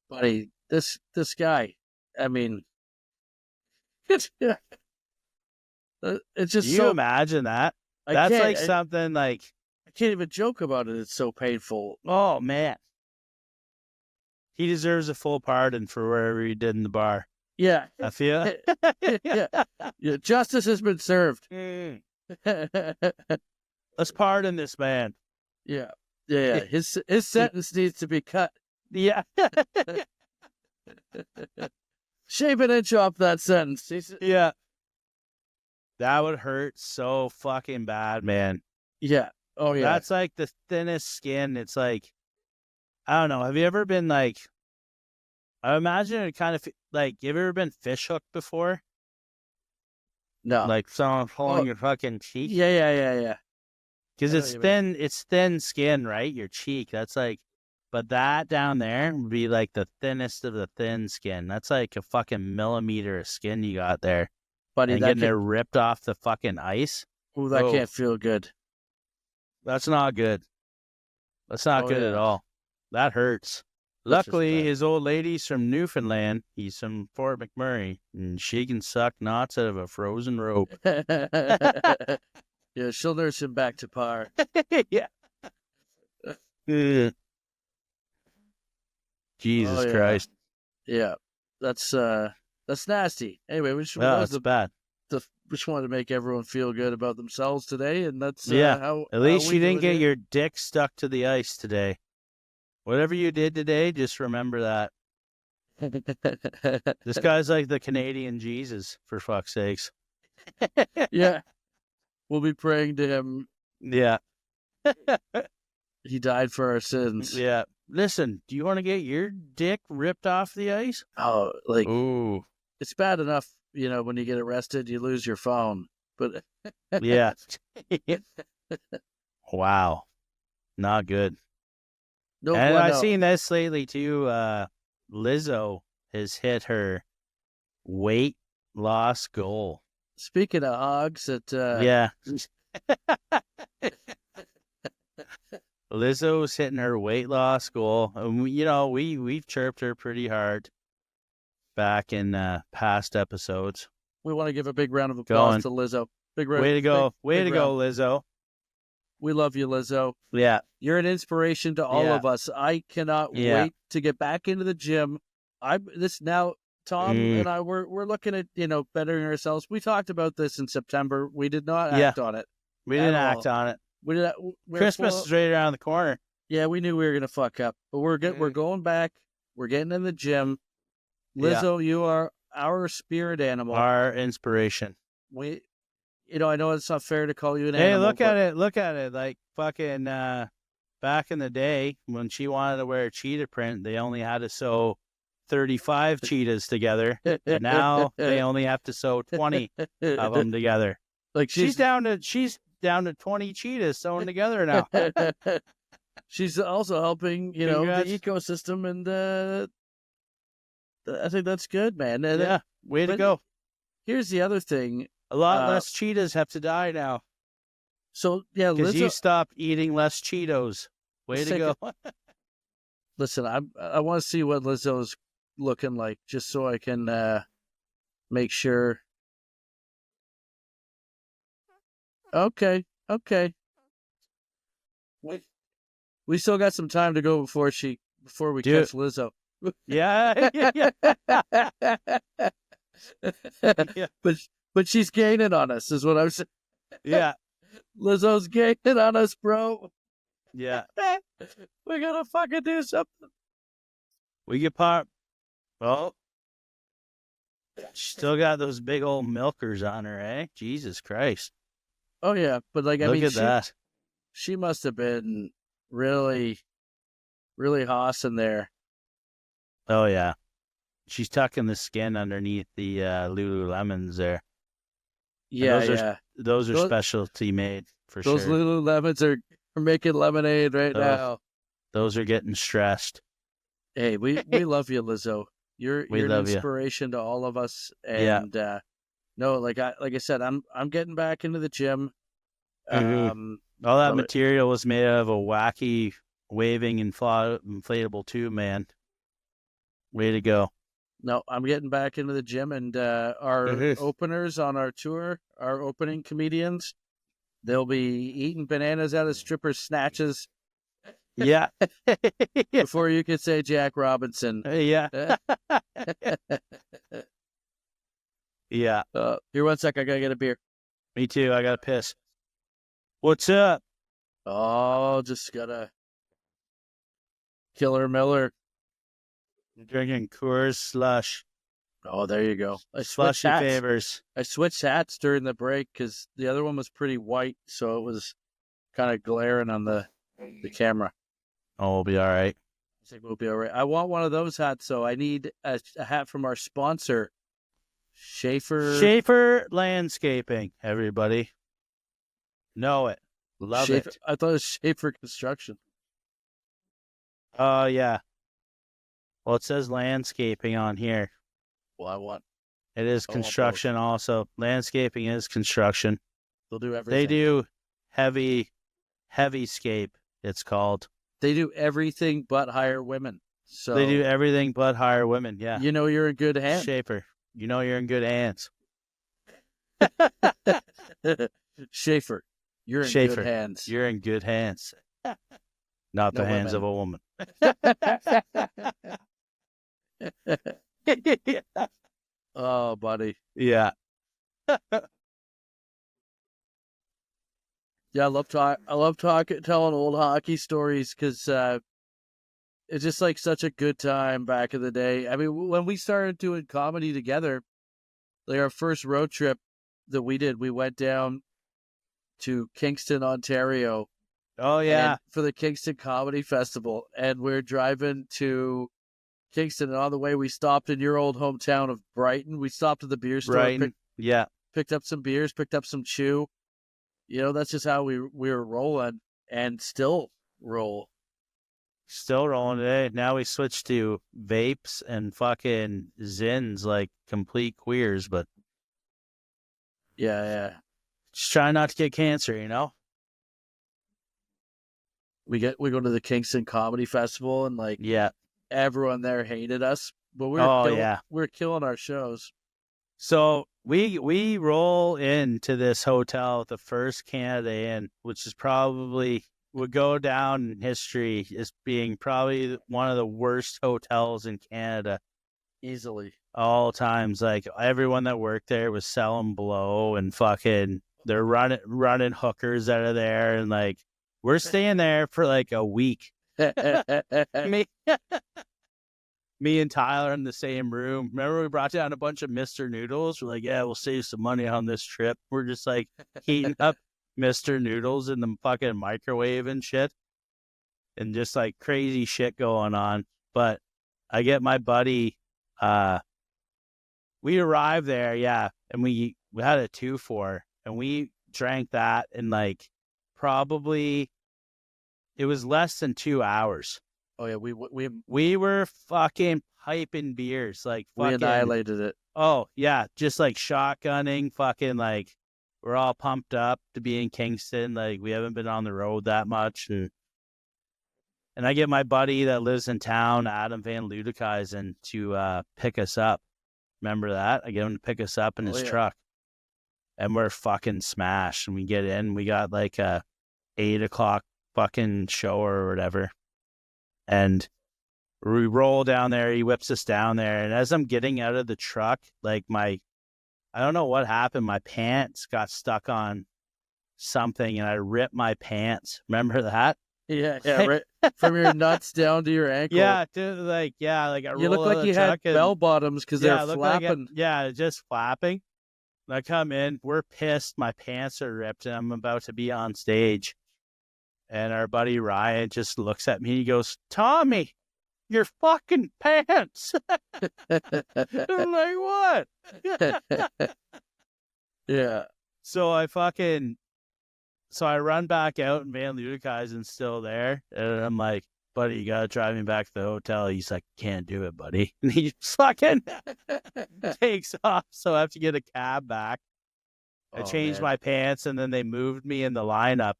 Buddy, this guy, I mean... It's just Do you imagine that? That's something I can't even joke about it. It's so painful. Oh, man. he deserves a full pardon for wherever he did in the bar. Yeah. I feel. Yeah. Justice has been served. Let's pardon this man. Yeah. His sentence needs to be cut. Yeah. Shave an inch off that sentence. Yeah. That would hurt so fucking bad, man. Yeah. Oh, yeah. That's like the thinnest skin. It's like, I don't know. Have you ever been like, I imagine it kind of like, have you ever been fish hooked before? No. Like someone pulling your fucking cheek? Yeah. Because it's thin skin, right? Your cheek. That's like, but that down there would be like the thinnest of the thin skin. That's like a fucking millimeter of skin you got there. Buddy, and getting it ripped off the fucking ice. Oh, that can't feel good. That's not good. That's not good at all. That hurts. Luckily, his old lady's from Newfoundland. He's from Fort McMurray, and she can suck knots out of a frozen rope. Yeah, she'll nurse him back to par. Yeah. Jesus Christ. Yeah, that's nasty. Anyway, we just that's bad. Just wanted to make everyone feel good about themselves today, and that's how. At least you didn't get your dick stuck to the ice today. Whatever you did today, just remember that. This guy's like the Canadian Jesus, for fuck's sakes. Yeah. We'll be praying to him. Yeah. He died for our sins. Yeah. Listen, do you want to get your dick ripped off the ice? Oh, like, ooh. It's bad enough, when you get arrested, you lose your phone. But yeah. Wow. Not good. No, and I've seen this lately too. Lizzo has hit her weight loss goal. Speaking of hogs, yeah. Lizzo's hitting her weight loss goal. And we've chirped her pretty hard back in past episodes. We want to give a big round of applause to Lizzo. Way to go. Way to go, Lizzo. We love you, Lizzo. Yeah. You're an inspiration to all of us. I cannot wait to get back into the gym. Tom and I, we're looking at, bettering ourselves. We talked about this in September. We did not act on it. We didn't act on it. We did. Christmas is right around the corner. Yeah, we knew we were going to fuck up. But we're going back. We're getting in the gym. Lizzo, you are our spirit animal. Our inspiration. I know it's not fair to call you an animal. Hey, look at it. Like fucking back in the day when she wanted to wear a cheetah print, they only had to sew 35 cheetahs together. And now they only have to sew 20 of them together. Like she's down to 20 cheetahs sewn together now. She's also helping, the ecosystem, and I think that's good, man. And way to go. Here's the other thing. A lot less cheetahs have to die now. So, yeah, because you stopped eating less Cheetos. Way to go. Listen, I want to see what Lizzo's looking like, just so I can make sure. Okay. We still got some time to go before we catch Lizzo. Yeah. But she's gaining on us, is what I'm saying. Yeah. Lizzo's gaining on us, bro. Yeah. We gotta fucking do something. We get pop. Well, she still got those big old milkers on her, eh? Jesus Christ. Oh, yeah. But, look at that. She must have been really, really hossing there. Oh, yeah. She's tucking the skin underneath the Lululemons there. Yeah, those are specialty made for sure. Those Lululemons are making lemonade right now. Those are getting stressed. Hey, we love you, Lizzo. You're an inspiration to all of us. And no, like I said, I'm getting back into the gym. All that material was made out of a wacky waving inflatable tube, man. Way to go. No, I'm getting back into the gym, and our openers on our tour, our opening comedians, they'll be eating bananas out of strippers' snatches Yeah. Before you could say Jack Robinson. Yeah. Yeah. Here, 1 sec. I gotta get a beer. Me too. I gotta piss. What's up? Oh, just gotta. Killer Miller. I'm drinking Coors Slush. Oh, there you go. Slushy favors. I switched hats during the break because the other one was pretty white, so it was kind of glaring on the camera. Oh, we'll be all right. I think we'll be all right. I want one of those hats, so I need a hat from our sponsor, Schaefer Landscaping, everybody. Know it. Love it. I thought it was Schaefer Construction. Oh, yeah. Well, it says landscaping on here. Well, I want. It is construction also. Landscaping is construction. They'll do everything. They do heavy scape, it's called. They do everything but hire women. So they do everything but hire women, yeah. You know you're in good hands. Schaefer. You know you're in good hands. Schaefer. You're in good hands. You're in good hands. Not the hands of a woman. Oh, buddy. Yeah. Yeah, I love telling old hockey stories because it's just like such a good time back in the day. I mean, when we started doing comedy together, like our first road trip that we did, we went down to Kingston, Ontario. Oh, yeah. For the Kingston Comedy Festival. And we're driving to Kingston, and on the way we stopped in your old hometown of Brighton. We stopped at the beer store. Brighton. Picked up some beers, picked up some chew. You know, that's just how we were rolling and still roll. Still rolling today. Now we switched to vapes and fucking zins like complete queers, but yeah. Just trying not to get cancer, you know? We go to the Kingston Comedy Festival and everyone there hated us, but we're killing our shows. So we roll into this hotel, the first Canada Inn, which is probably would go down in history as being probably one of the worst hotels in Canada. Easily. All times. Like everyone that worked there was selling blow and fucking they're running hookers out of there, and like we're staying there for like a week. Me and Tyler in the same room. Remember we brought down a bunch of Mr. Noodles? We're like, yeah, we'll save some money on this trip. We're just like heating up Mr. Noodles in the fucking microwave and shit. And just like crazy shit going on. But I get my buddy, we arrived there, and we had a 2-4 and we drank that in like probably it was less than 2 hours. Oh yeah, we were fucking piping beers, like fucking, we annihilated it. Oh yeah, just like shotgunning, fucking like we're all pumped up to be in Kingston. Like we haven't been on the road that much, and I get my buddy that lives in town, Adam Van Ludekhuizen, to pick us up. Remember that? I get him to pick us up in his truck, and we're fucking smashed. And we get in, we got like a 8 o'clock fucking show or whatever. And we roll down there, he whips us down there. And as I'm getting out of the truck, like I don't know what happened. My pants got stuck on something and I ripped my pants. Remember that? Yeah, right. From your nuts down to your ankle. Yeah, dude, like I roll. You look like you had bell bottoms because they're flapping. Just flapping. And I come in, we're pissed. My pants are ripped and I'm about to be on stage. And our buddy Ryan just looks at me. He goes, Tommy, your fucking pants. I'm like, what? Yeah. So I run back out and Van Ludekhuizen's still there. And I'm like, buddy, you got to drive me back to the hotel. He's like, can't do it, buddy. And he just fucking takes off. So I have to get a cab back. I changed my pants and then they moved me in the lineup.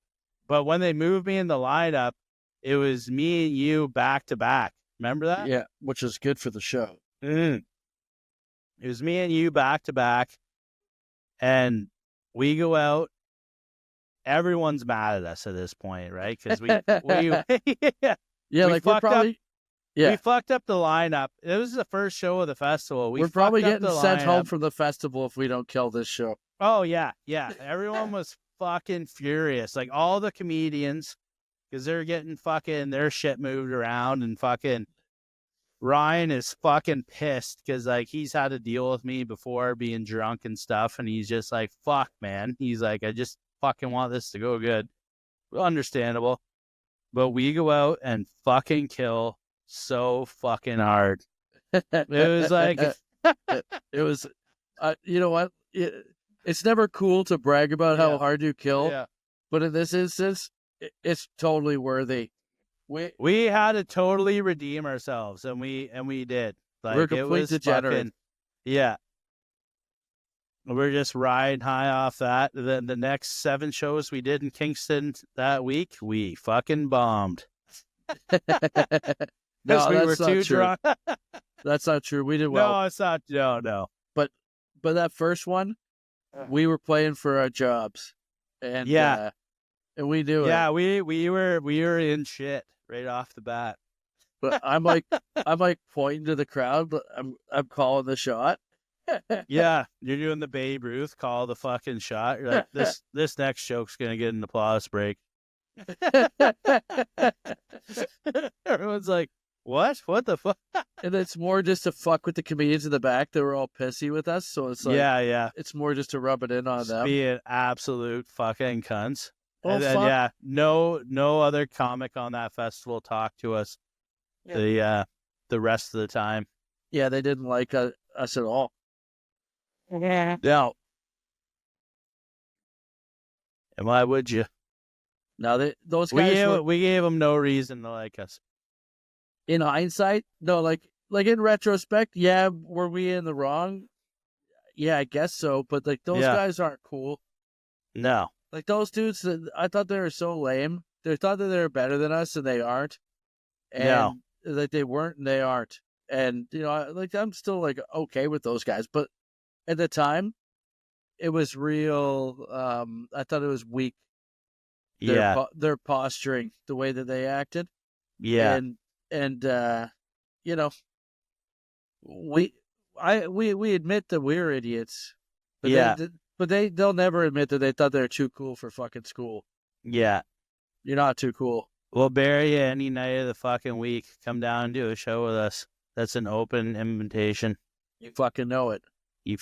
But when they moved me in the lineup, it was me and you back to back. Remember that? Yeah, which is good for the show. It was me and you back to back. And we go out everyone's mad at us at this point, right? Because we yeah, yeah, we like we're fucked probably up. yeah, We fucked up the lineup. It was the first show of the festival. we're probably fucked up getting the sent home lineup. from the festival if we don't kill this show. Oh yeah. Everyone was fucking furious. Like all the comedians, because they're getting fucking their shit moved around, and fucking Ryan is fucking pissed because like he's had to deal with me before being drunk and stuff, and he's just like, fuck, man. He's like, I just fucking want this to go good. Understandable. But we go out and fucking kill so fucking hard. It was like it was, you know what? It's never cool to brag about how hard you kill, but in this instance, it's totally worthy. We had to totally redeem ourselves, and we did. Like, we're complete degenerate. Fucking, yeah. We're just riding high off that. Then the next 7 shows we did in Kingston that week, we fucking bombed. No, we that's were not too true. drunk. That's not true. We did well. No, it's not. No. But that first one, we were playing for our jobs, and and we knew it. Yeah, we were in shit right off the bat. But I'm like pointing to the crowd, but I'm calling the shot. Yeah, you're doing the Babe Ruth, call the fucking shot. You're like, this next joke's gonna get an applause break. Everyone's like, what the fuck? And it's more just to fuck with the comedians in the back that were all pissy with us. So it's like, it's more just to rub it in on them. Being absolute fucking cunts. Oh, and then, fuck. no other comic on that festival talked to us the rest of the time. Yeah, they didn't like us at all. Yeah. No. And why would you? Now those guys we gave them no reason to like us. In hindsight, no, like in retrospect, yeah, were we in the wrong? Yeah, I guess so. But like those guys aren't cool. No. Like those dudes, I thought they were so lame. They thought that they were better than us, and they aren't. And like they weren't, and they aren't. And you know, like I'm still like okay with those guys, but at the time, it was real. I thought it was weak. Their posturing, the way that they acted. Yeah. And you know, we admit that we're idiots. But but they'll never admit that they thought they were too cool for fucking school. Yeah. You're not too cool. We'll bury you any night of the fucking week. Come down and do a show with us. That's an open invitation. You fucking know it. You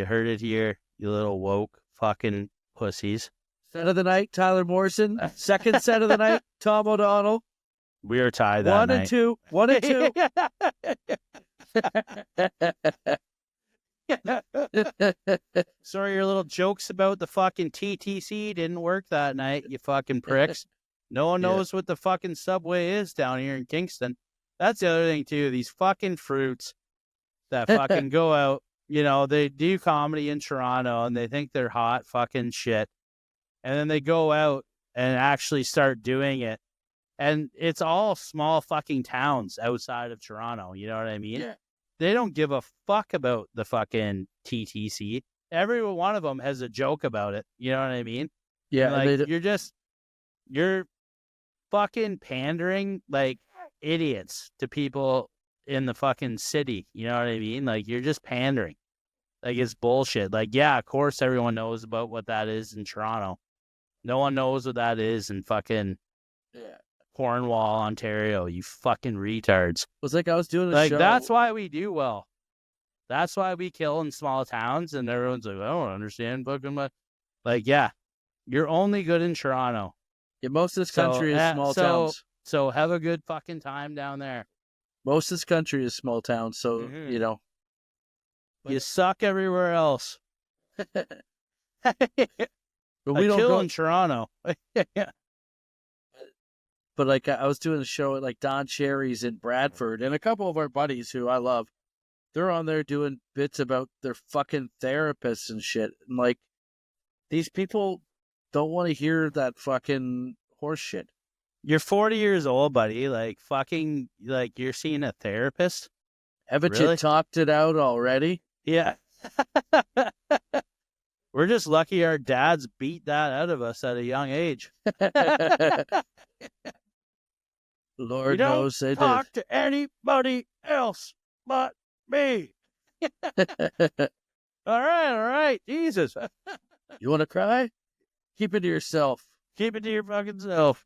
heard it here, you little woke fucking pussies. Set of the night, Tyler Morrison. Second set of the night, Tom O'Donnell. We are tied that night. 1 and 2. 1 and 2. Sorry, your little jokes about the fucking TTC didn't work that night, you fucking pricks. No one knows what the fucking subway is down here in Kingston. That's the other thing, too. These fucking fruits that fucking go out, you know, they do comedy in Toronto and they think they're hot fucking shit. And then they go out and actually start doing it. And it's all small fucking towns outside of Toronto. You know what I mean? Yeah. They don't give a fuck about the fucking TTC. Every one of them has a joke about it. You know what I mean? Yeah. Like, you're fucking pandering like idiots to people in the fucking city. You know what I mean? Like, you're just pandering. Like, it's bullshit. Like, yeah, of course everyone knows about what that is in Toronto. No one knows what that is in fucking Cornwall, Ontario, you fucking retards. It was like I was doing a show. That's why we do well. That's why we kill in small towns, and everyone's like, I don't understand fucking much. Like, yeah, you're only good in Toronto. Yeah, most of this country is small towns. So have a good fucking time down there. Most of this country is small towns, so, you know. You suck everywhere else. But we don't kill in Toronto. But like I was doing a show at like Don Cherry's in Bradford, and a couple of our buddies who I love, they're on there doing bits about their fucking therapists and shit. And like, these people don't want to hear that fucking horse shit. You're 40 years old, buddy. Like, fucking, like, you're seeing a therapist? Haven't you talked it out already? Yeah. We're just lucky our dads beat that out of us at a young age. Lord you knows they don't talk to anybody else but me. All right. Jesus. You want to cry? Keep it to yourself. Keep it to your fucking self.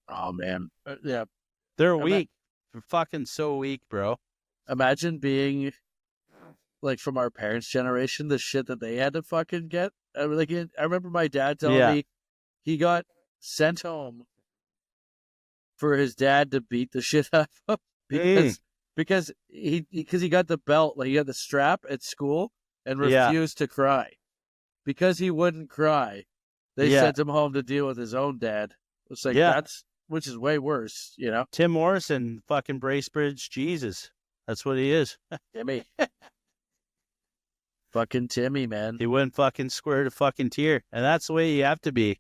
Oh, man. Yeah. They're weak. They're fucking so weak, bro. Imagine being, like, from our parents' generation, the shit that they had to fucking get. I remember my dad telling me he got sent home for his dad to beat the shit out of him because he got the belt, like he got the strap at school and refused to cry. Because he wouldn't cry, they sent him home to deal with his own dad. It's like which is way worse, you know. Tim Morrison, fucking Bracebridge Jesus. That's what he is. Timmy. Fucking Timmy, man. He wouldn't fucking squirt a fucking tear. And that's the way you have to be.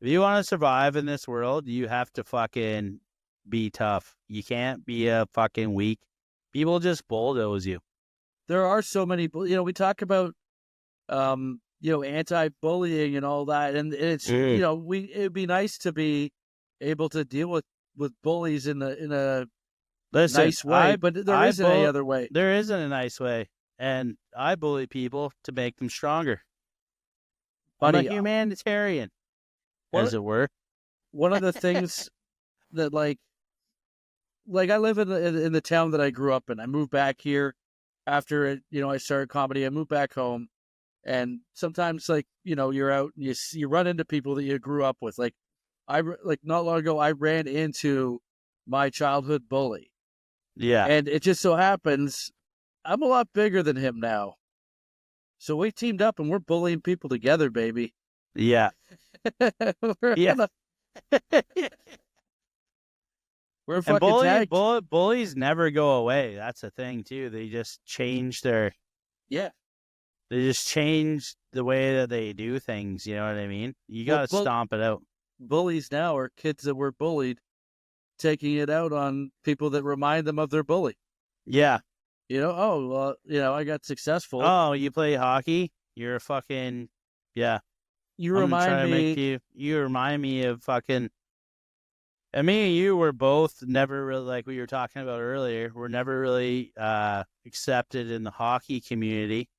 If you want to survive in this world, you have to fucking be tough. You can't be a fucking weak. People just bulldoze you. There are so many, we talk about, anti-bullying and all that. And it's, it'd be nice to be able to deal with bullies in a nice way, but there isn't any other way. There isn't a nice way. And I bully people to make them stronger. I'm a humanitarian, as it were. One of the things that, like I live in the town that I grew up in. I moved back here after, I started comedy. I moved back home. And sometimes, you're out and you run into people that you grew up with. Not long ago, I ran into my childhood bully. Yeah. And it just so happens I'm a lot bigger than him now. So we teamed up and we're bullying people together, baby. Yeah. We're a fucking tag. Bullies never go away. That's the thing, too. They just change their... Yeah. They just change the way that they do things, you know what I mean? You got to stomp it out. Bullies now are kids that were bullied, taking it out on people that remind them of their bully. Yeah. I got successful. Oh, you play hockey? You're a fucking... Yeah. You remind me... You remind me of fucking... And me and you were both never really, like we were talking about earlier, we're never really accepted in the hockey community.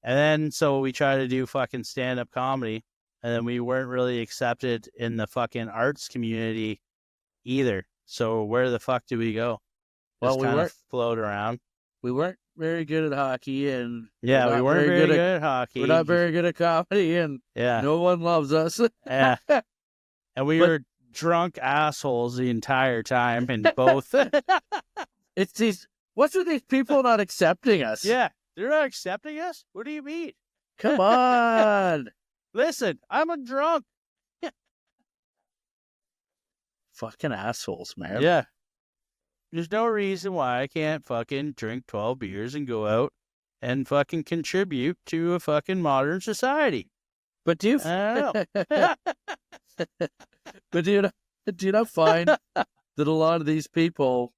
And then, so we tried to do fucking stand-up comedy, and then we weren't really accepted in the fucking arts community either. So where the fuck do we go? Just kind of float around. We weren't very good at hockey, and we weren't very good at hockey. We're not very good at comedy, and no one loves us. Yeah, and we were drunk assholes the entire time, and both. It's these. What's with these people not accepting us? Yeah, they're not accepting us. What do you mean? Come on. Listen, I'm a drunk. Fucking assholes, man. Yeah. There's no reason why I can't fucking drink 12 beers and go out and fucking contribute to a fucking modern society. But do you... I don't know. But do you not find that a lot of these people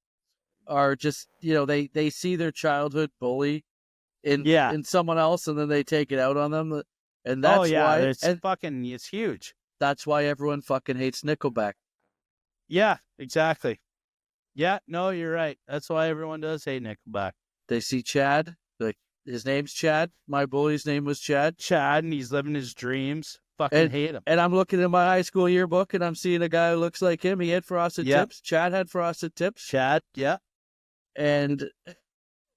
are just, they see their childhood bully in someone else, and then they take it out on them, and that's why it's huge. That's why everyone fucking hates Nickelback. Yeah, exactly. Yeah, no, you're right. That's why everyone does hate Nickelback. They see Chad, like his name's Chad. My bully's name was Chad. And he's living his dreams. Fucking hate him. And I'm looking at my high school yearbook, and I'm seeing a guy who looks like him. He had frosted tips. Chad had frosted tips. Chad, yeah. And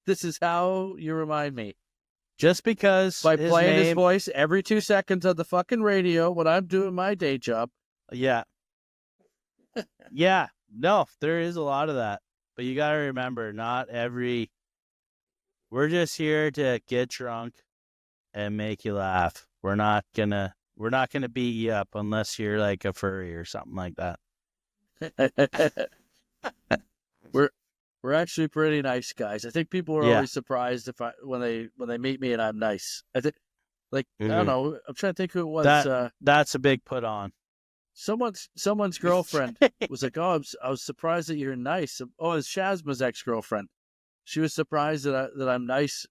this is how you remind me. Just because by playing his voice every 2 seconds on the fucking radio when I'm doing my day job. Yeah. Yeah. No, there is a lot of that. But you got to remember, we're just here to get drunk and make you laugh. We're not gonna beat you up unless you're like a furry or something like that. We're actually pretty nice guys. I think people are always surprised when they meet me and I'm nice. I think, I don't know. I'm trying to think who it was. That's a big put on. Someone's girlfriend was like, "Oh, I was surprised that you're nice." Oh, it's Shazma's ex-girlfriend. She was surprised that I'm nice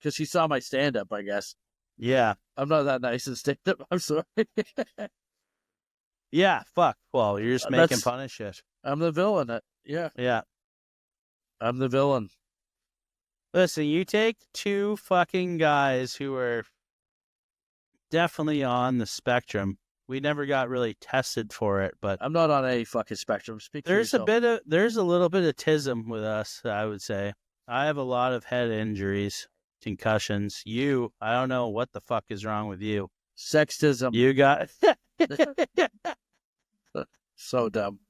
because she saw my stand-up, I guess. Yeah. I'm not that nice in stand-up. I'm sorry. Yeah, fuck. Well, you're just making fun of shit. I'm the villain. Yeah. Yeah. I'm the villain. Listen, you take two fucking guys who are definitely on the spectrum. We never got really tested for it, but I'm not on any fucking spectrum. Speak for yourself. There's a little bit of tism with us, I would say. I have a lot of head injuries, concussions. You, I don't know what the fuck is wrong with you. Sexism. You got so dumb.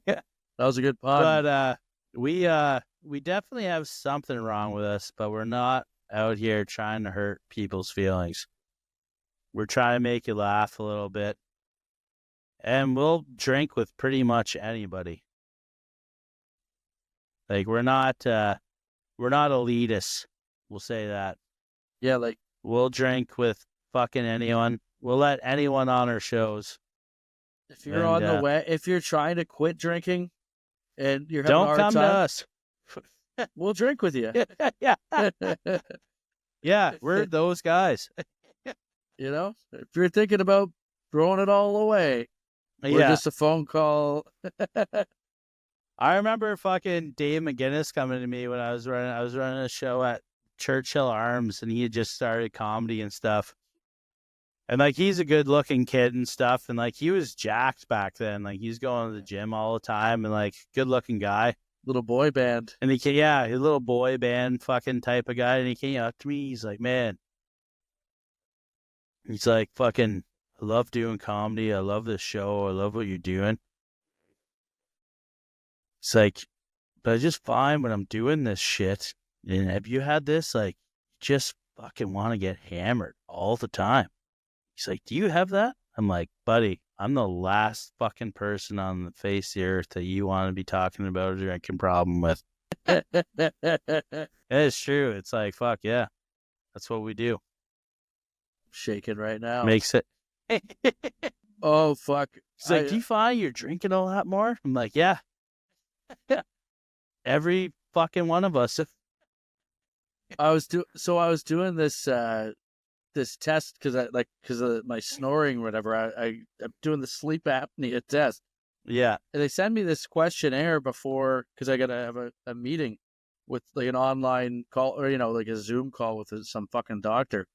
That was a good pun. But we definitely have something wrong with us, but we're not out here trying to hurt people's feelings. We're trying to make you laugh a little bit. And we'll drink with pretty much anybody. Like we're not elitists. We'll say that. Yeah, like we'll drink with fucking anyone. We'll let anyone on our shows. If you're on the way, if you're trying to quit drinking and you're having don't a hard come time, to us. We'll drink with you. Yeah. Yeah, we're those guys. You know, if you're thinking about throwing it all away, we're just a phone call. I remember fucking Dave McGinnis coming to me when I was running a show at Churchill Arms, and he had just started comedy and stuff. And like he's a good looking kid and stuff, and like he was jacked back then. Like he's going to the gym all the time and like good looking guy. Little boy band. And he's a little boy band fucking type of guy. And he came up to me, he's like, man. He's like, fucking, I love doing comedy. I love this show. I love what you're doing. It's like, but I just find when I'm doing this shit, and have you had this? Like, just fucking want to get hammered all the time. He's like, do you have that? I'm like, buddy, I'm the last fucking person on the face of the earth that you want to be talking about a drinking problem with. It's true. It's like, fuck yeah. That's what we do. Shaking right now. Makes it. Oh, fuck. He's like, do you find you're drinking a lot more? I'm like, yeah. Every fucking one of us. I was doing this this test because of my snoring or whatever. I'm doing the sleep apnea test. Yeah. And they send me this questionnaire before, because I got to have a meeting with like an online call, or, like a Zoom call with some fucking doctor.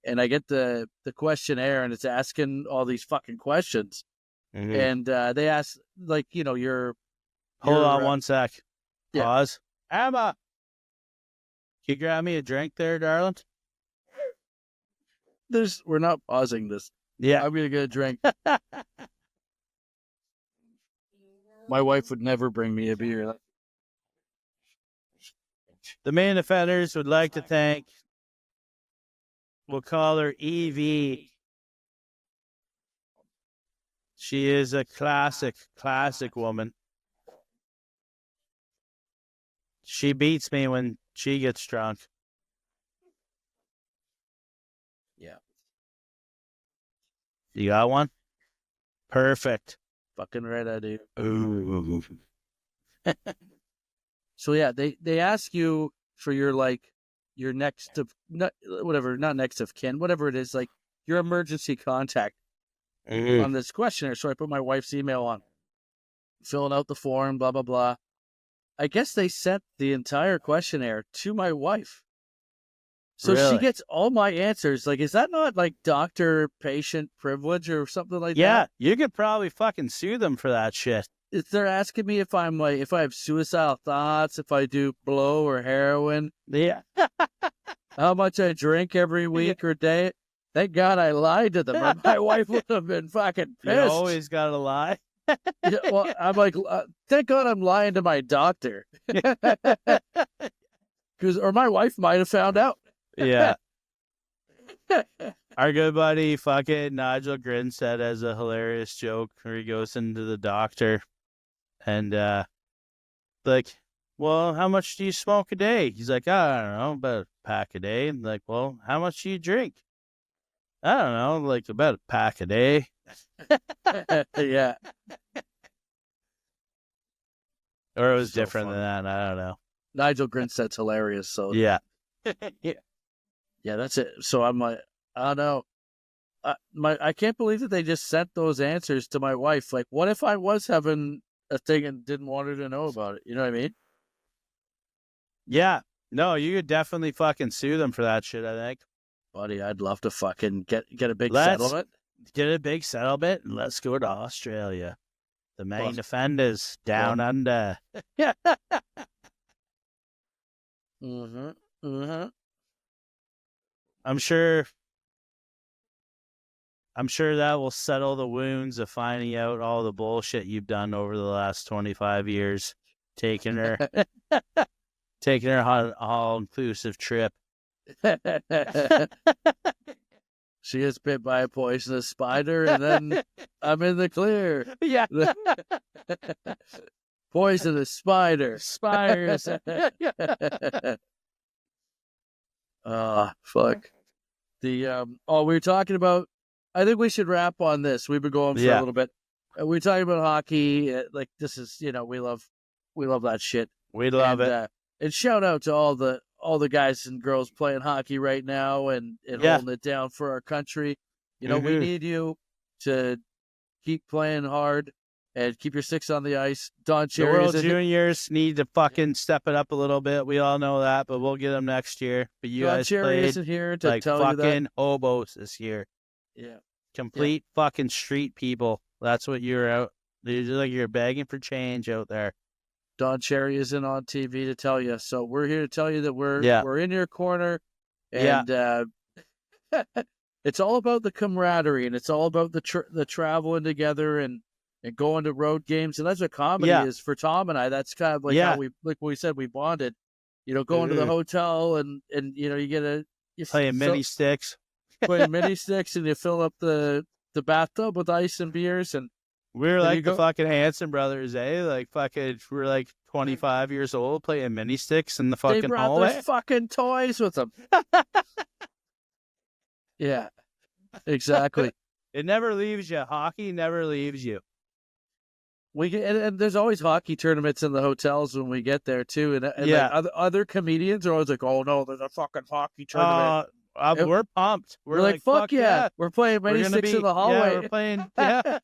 And I get the questionnaire, and it's asking all these fucking questions. Mm-hmm. And they ask, like, your... Hold on one sec. Yeah. Pause. Emma! Can you grab me a drink there, darling? We're not pausing this. Yeah. I'm going to get a drink. My wife would never bring me a beer. The main offenders would like to thank, we'll call her Evie. She is a classic woman. She beats me when she gets drunk. Yeah. You got one? Perfect. Fucking right, I do. Ooh. So yeah, they ask you for your next of not next of kin, whatever it is, like your emergency contact on this questionnaire. So I put my wife's email on, filling out the form, blah blah blah. I guess they sent the entire questionnaire to my wife. So really? She gets all my answers. Like, is that not like doctor-patient privilege or something like that? Yeah, you could probably fucking sue them for that shit. They're asking me if I have suicidal thoughts, if I do blow or heroin. Yeah. How much I drink every week or day. Thank God I lied to them, or my wife would have been fucking pissed. You always gotta lie. Yeah, well, I'm like, thank God I'm lying to my doctor. Or my wife might have found out. Yeah. Our good buddy fucking Nigel Grinstead has a hilarious joke where he goes into the doctor and like, well, how much do you smoke a day? He's like, I don't know, about a pack a day. And like, well, how much do you drink? I don't know, like about a pack a day. Yeah. Or it was So different funny. than that. I don't know. Nigel Grinstead's hilarious. So yeah. Yeah, that's it. So I'm like, I don't know. I can't believe that they just sent those answers to my wife. Like, what if I was having a thing and didn't want her to know about it? You know what I mean? Yeah. No, you could definitely fucking sue them for that shit, I think. Buddy, I'd love to fucking get a big settlement. Get a big settlement and let's go to Australia. The main offenders down under. Yeah. I'm sure that will settle the wounds of finding out all the bullshit you've done over the last 25 years, taking her on an all-inclusive trip. She gets bit by a poisonous spider, and then I'm in the clear. Yeah. Poisonous spider. Spiders. Fuck. We were talking about, I think we should wrap on this. We've been going for a little bit. We were talking about hockey. Like, this is, we love that shit. We love it. And shout out to all the guys and girls playing hockey right now and holding it down for our country. We need you to keep playing hard and keep your sticks on the ice. Don Cherry. The World Juniors need to fucking step it up a little bit. We all know that, but we'll get them next year. But you guys played isn't here to like tell you that. fucking hobos this year. Yeah. Complete fucking street people. That's what you're out. You're begging for change out there. Don Cherry isn't on TV to tell you, so we're here to tell you that we're in your corner, and it's all about the camaraderie, and it's all about the traveling together and going to road games, and that's what comedy is for Tom and I. That's kind of like how we said we bonded. Going to the hotel and you get playing mini sticks, playing mini sticks, and you fill up the bathtub with ice and beers and. We're like the fucking Hanson brothers, eh? Like fucking, we're like 25 years old playing mini sticks in the fucking hallway. They brought their fucking toys with them. Yeah, exactly. It never leaves you. Hockey never leaves you. And there's always hockey tournaments in the hotels when we get there too. And like other comedians are always like, "Oh no, there's a fucking hockey tournament." We're pumped. We're like, fuck yeah. We're playing mini sticks in the hallway. Yeah, we're playing. Yeah.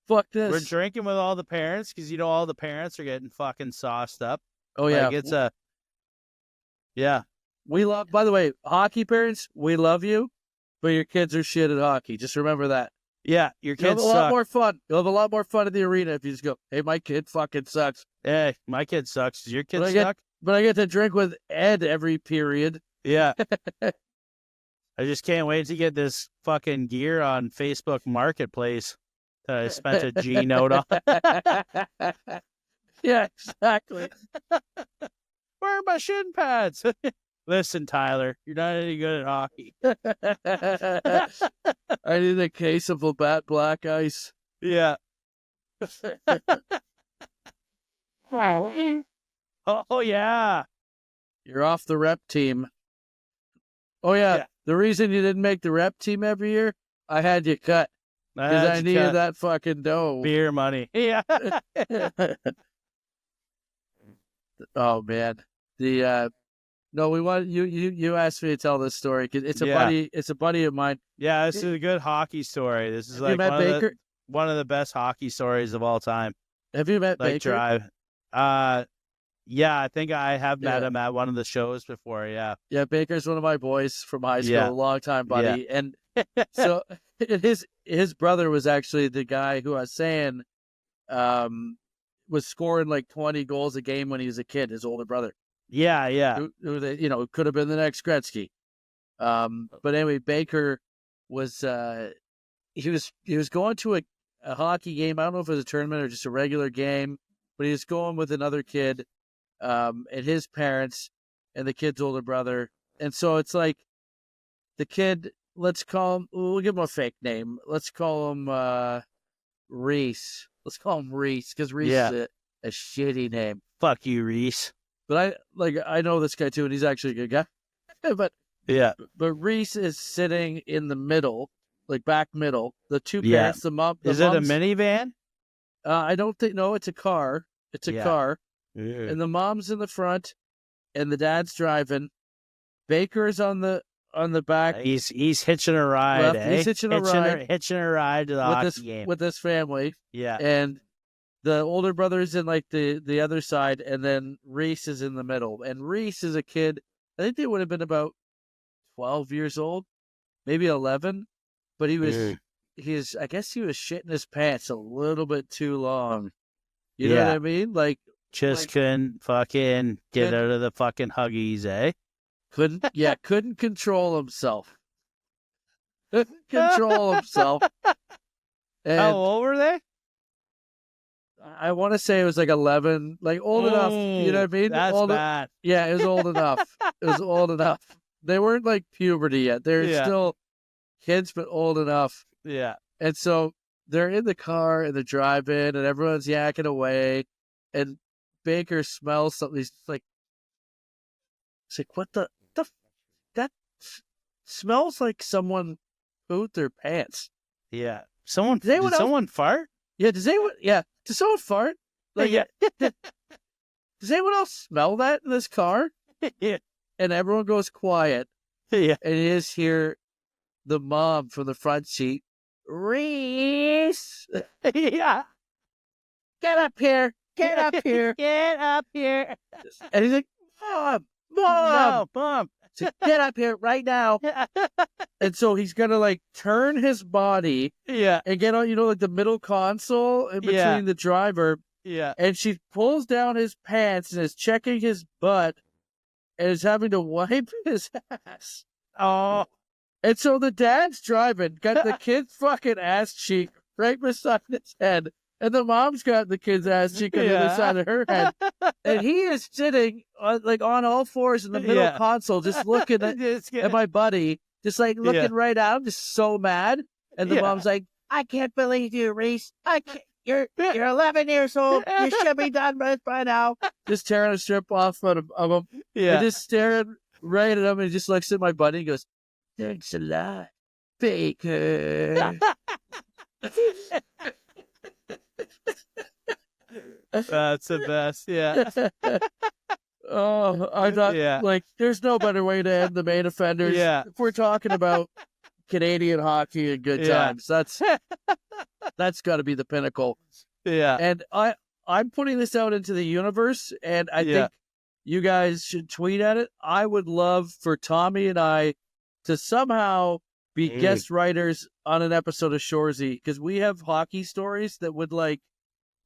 Fuck this. We're drinking with all the parents because all the parents are getting fucking sauced up. Oh yeah, like it's a. Yeah. We love. By the way, hockey parents, we love you, but your kids are shit at hockey. Just remember that. Yeah, your kids You'll have a lot more fun. You'll have a lot more fun in the arena if you just go, "Hey, my kid fucking sucks." Hey, my kid sucks. Does your kid suck? But I get to drink with Ed every period. Yeah. I just can't wait to get this fucking gear on Facebook Marketplace that I spent a G note on. Yeah, exactly. Where are my shin pads? Listen, Tyler, you're not any good at hockey. I need a case of Labatt Black Ice. Yeah. Oh, yeah. You're off the rep team. Oh, yeah. The reason you didn't make the rep team every year, I had you cut. Because I needed that fucking dough. Beer money. Yeah. Oh, man. No, we want you asked me to tell this story because it's a buddy of mine. Yeah, this is a good hockey story. This is like one of the best hockey stories of all time. Have you met Baker? Drive. Yeah, I think I have met him at one of the shows before. Yeah. Yeah, Baker's one of my boys from high school, a long time buddy. Yeah. And so his brother was actually the guy who I was saying was scoring like 20 goals a game when he was a kid, his older brother. Yeah. Who could have been the next Gretzky. But anyway, Baker was he was going to a hockey game. I don't know if it was a tournament or just a regular game, but he was going with another kid, and his parents and the kid's older brother. And so it's like the kid, we'll give him a fake name. Let's call him Reese. Let's call him Reese because Reese is a shitty name. Fuck you, Reese. But I know this guy too, and he's actually a good guy. But Reese is sitting in the middle, like back middle. The two parents, the mom. Is it a minivan? I don't think. No, it's a car. It's a car, and the mom's in the front, and the dad's driving, Baker's on the back. He's hitching a ride. Left. Eh? He's hitching a ride to the hockey game with his family. Yeah, and the older brother's in like the other side, and then Reese is in the middle. And Reese is a kid. I think they would have been about 12 years old, maybe 11, but he was I guess he was shitting his pants a little bit too long. You know what I mean? Like couldn't fucking get out of the fucking Huggies, eh? Couldn't control himself. Couldn't control himself. And how old were they? I want to say it was like 11, like old enough. You know what I mean? That's bad. Yeah, it was old enough. It was old enough. They weren't like puberty yet. They're still kids, but old enough. Yeah. And so they're in the car and they're driving and everyone's yakking away. And Baker smells something. He's like, what the that smells like someone pooed their pants. Yeah. Did someone fart? Yeah. Does someone fart? Like, does anyone else smell that in this car? Yeah. And everyone goes quiet. Yeah. And you just hear the mom from the front seat, Reese. Yeah. Get up here. Get up here. Get up here. And he's like, Mom. So get up here right now. And so he's going to like turn his body and get on, like the middle console in between the driver. Yeah. And she pulls down his pants and is checking his butt and is having to wipe his ass. Oh. And so the dad's driving, got the kid's fucking ass cheek right beside his head. And the mom's got the kid's ass cheek on the other side of her head. And he is sitting on all fours in the middle console, just looking at my buddy, just like looking right at him, just so mad. And the mom's like, I can't believe you, Reese. I can't. You're 11 years old. You should be done with by now. Just tearing a strip off of him. Yeah. And just staring right at him. And he just looks at my buddy and goes, thanks a lot, Baker. That's the best. Yeah. Oh, I thought, like, there's no better way to end the main offenders. Yeah. If we're talking about Canadian hockey and good times, that's got to be the pinnacle. Yeah. And I'm putting this out into the universe, and I think you guys should tweet at it. I would love for Tommy and I to somehow be guest writers on an episode of Shoresy, because we have hockey stories that would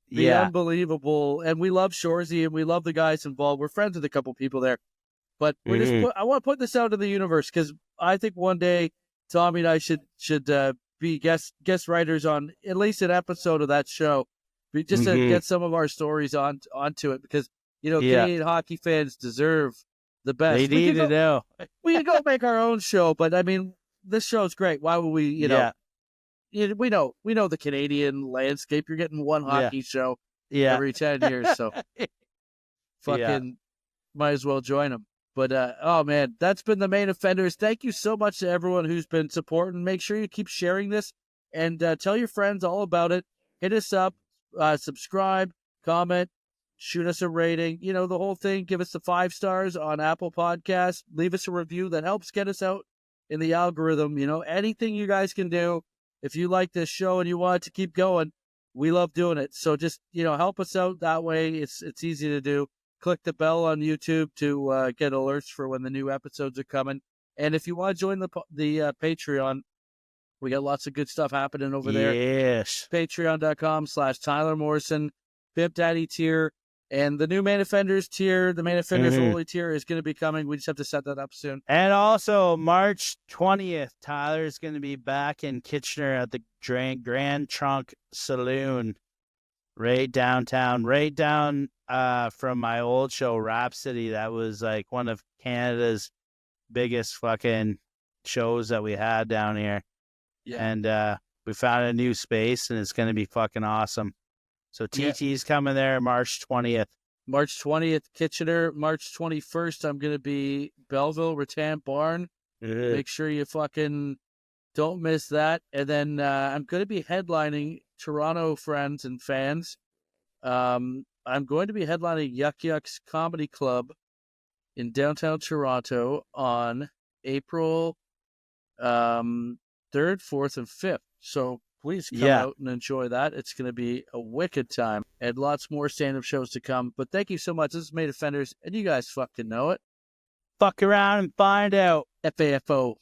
be unbelievable. And we love Shoresy and we love the guys involved. We're friends with a couple people there, but I want to put this out in the universe, because I think one day Tommy and I should be guest writers on at least an episode of that show, just to get some of our stories onto it, because Canadian hockey fans deserve the best. They need to know. We could go make our own show, but I mean, this show's great. Why would we? We know the Canadian landscape. You're getting one hockey show every 10 years, so fucking might as well join them. But oh man, that's been the main offenders. Thank you so much to everyone who's been supporting. Make sure you keep sharing this and tell your friends all about it. Hit us up, subscribe, comment, shoot us a rating. The whole thing. Give us the 5 stars on Apple Podcasts. Leave us a review that helps get us out in the algorithm. Anything you guys can do. If you like this show and you want it to keep going, we love doing it. So just, help us out that way. It's easy to do. Click the bell on YouTube to get alerts for when the new episodes are coming. And if you want to join the Patreon, we got lots of good stuff happening over there. Yes. Patreon.com/Tyler Morrison, Pimp Daddy tier, and the new main offenders tier, the main offenders only tier is going to be coming. We just have to set that up soon. And also March 20th, Tyler's going to be back in Kitchener at the Grand Trunk Saloon, right downtown, right down from my old show, Rhapsody. That was like one of Canada's biggest fucking shows that we had down here. Yeah. And we found a new space, and it's going to be fucking awesome. So TT's coming there March 20th. March 20th, Kitchener. March 21st, I'm going to be Belleville, Rattan Barn. Make sure you fucking don't miss that. And then I'm going to be headlining Toronto friends and fans. I'm going to be headlining Yuck Yuck's Comedy Club in downtown Toronto on April 3rd, 4th, and 5th. So please come out and enjoy that. It's going to be a wicked time and lots more stand-up shows to come. But thank you so much. This is Made Offenders, and you guys fucking know it. Fuck around and find out. FAFO.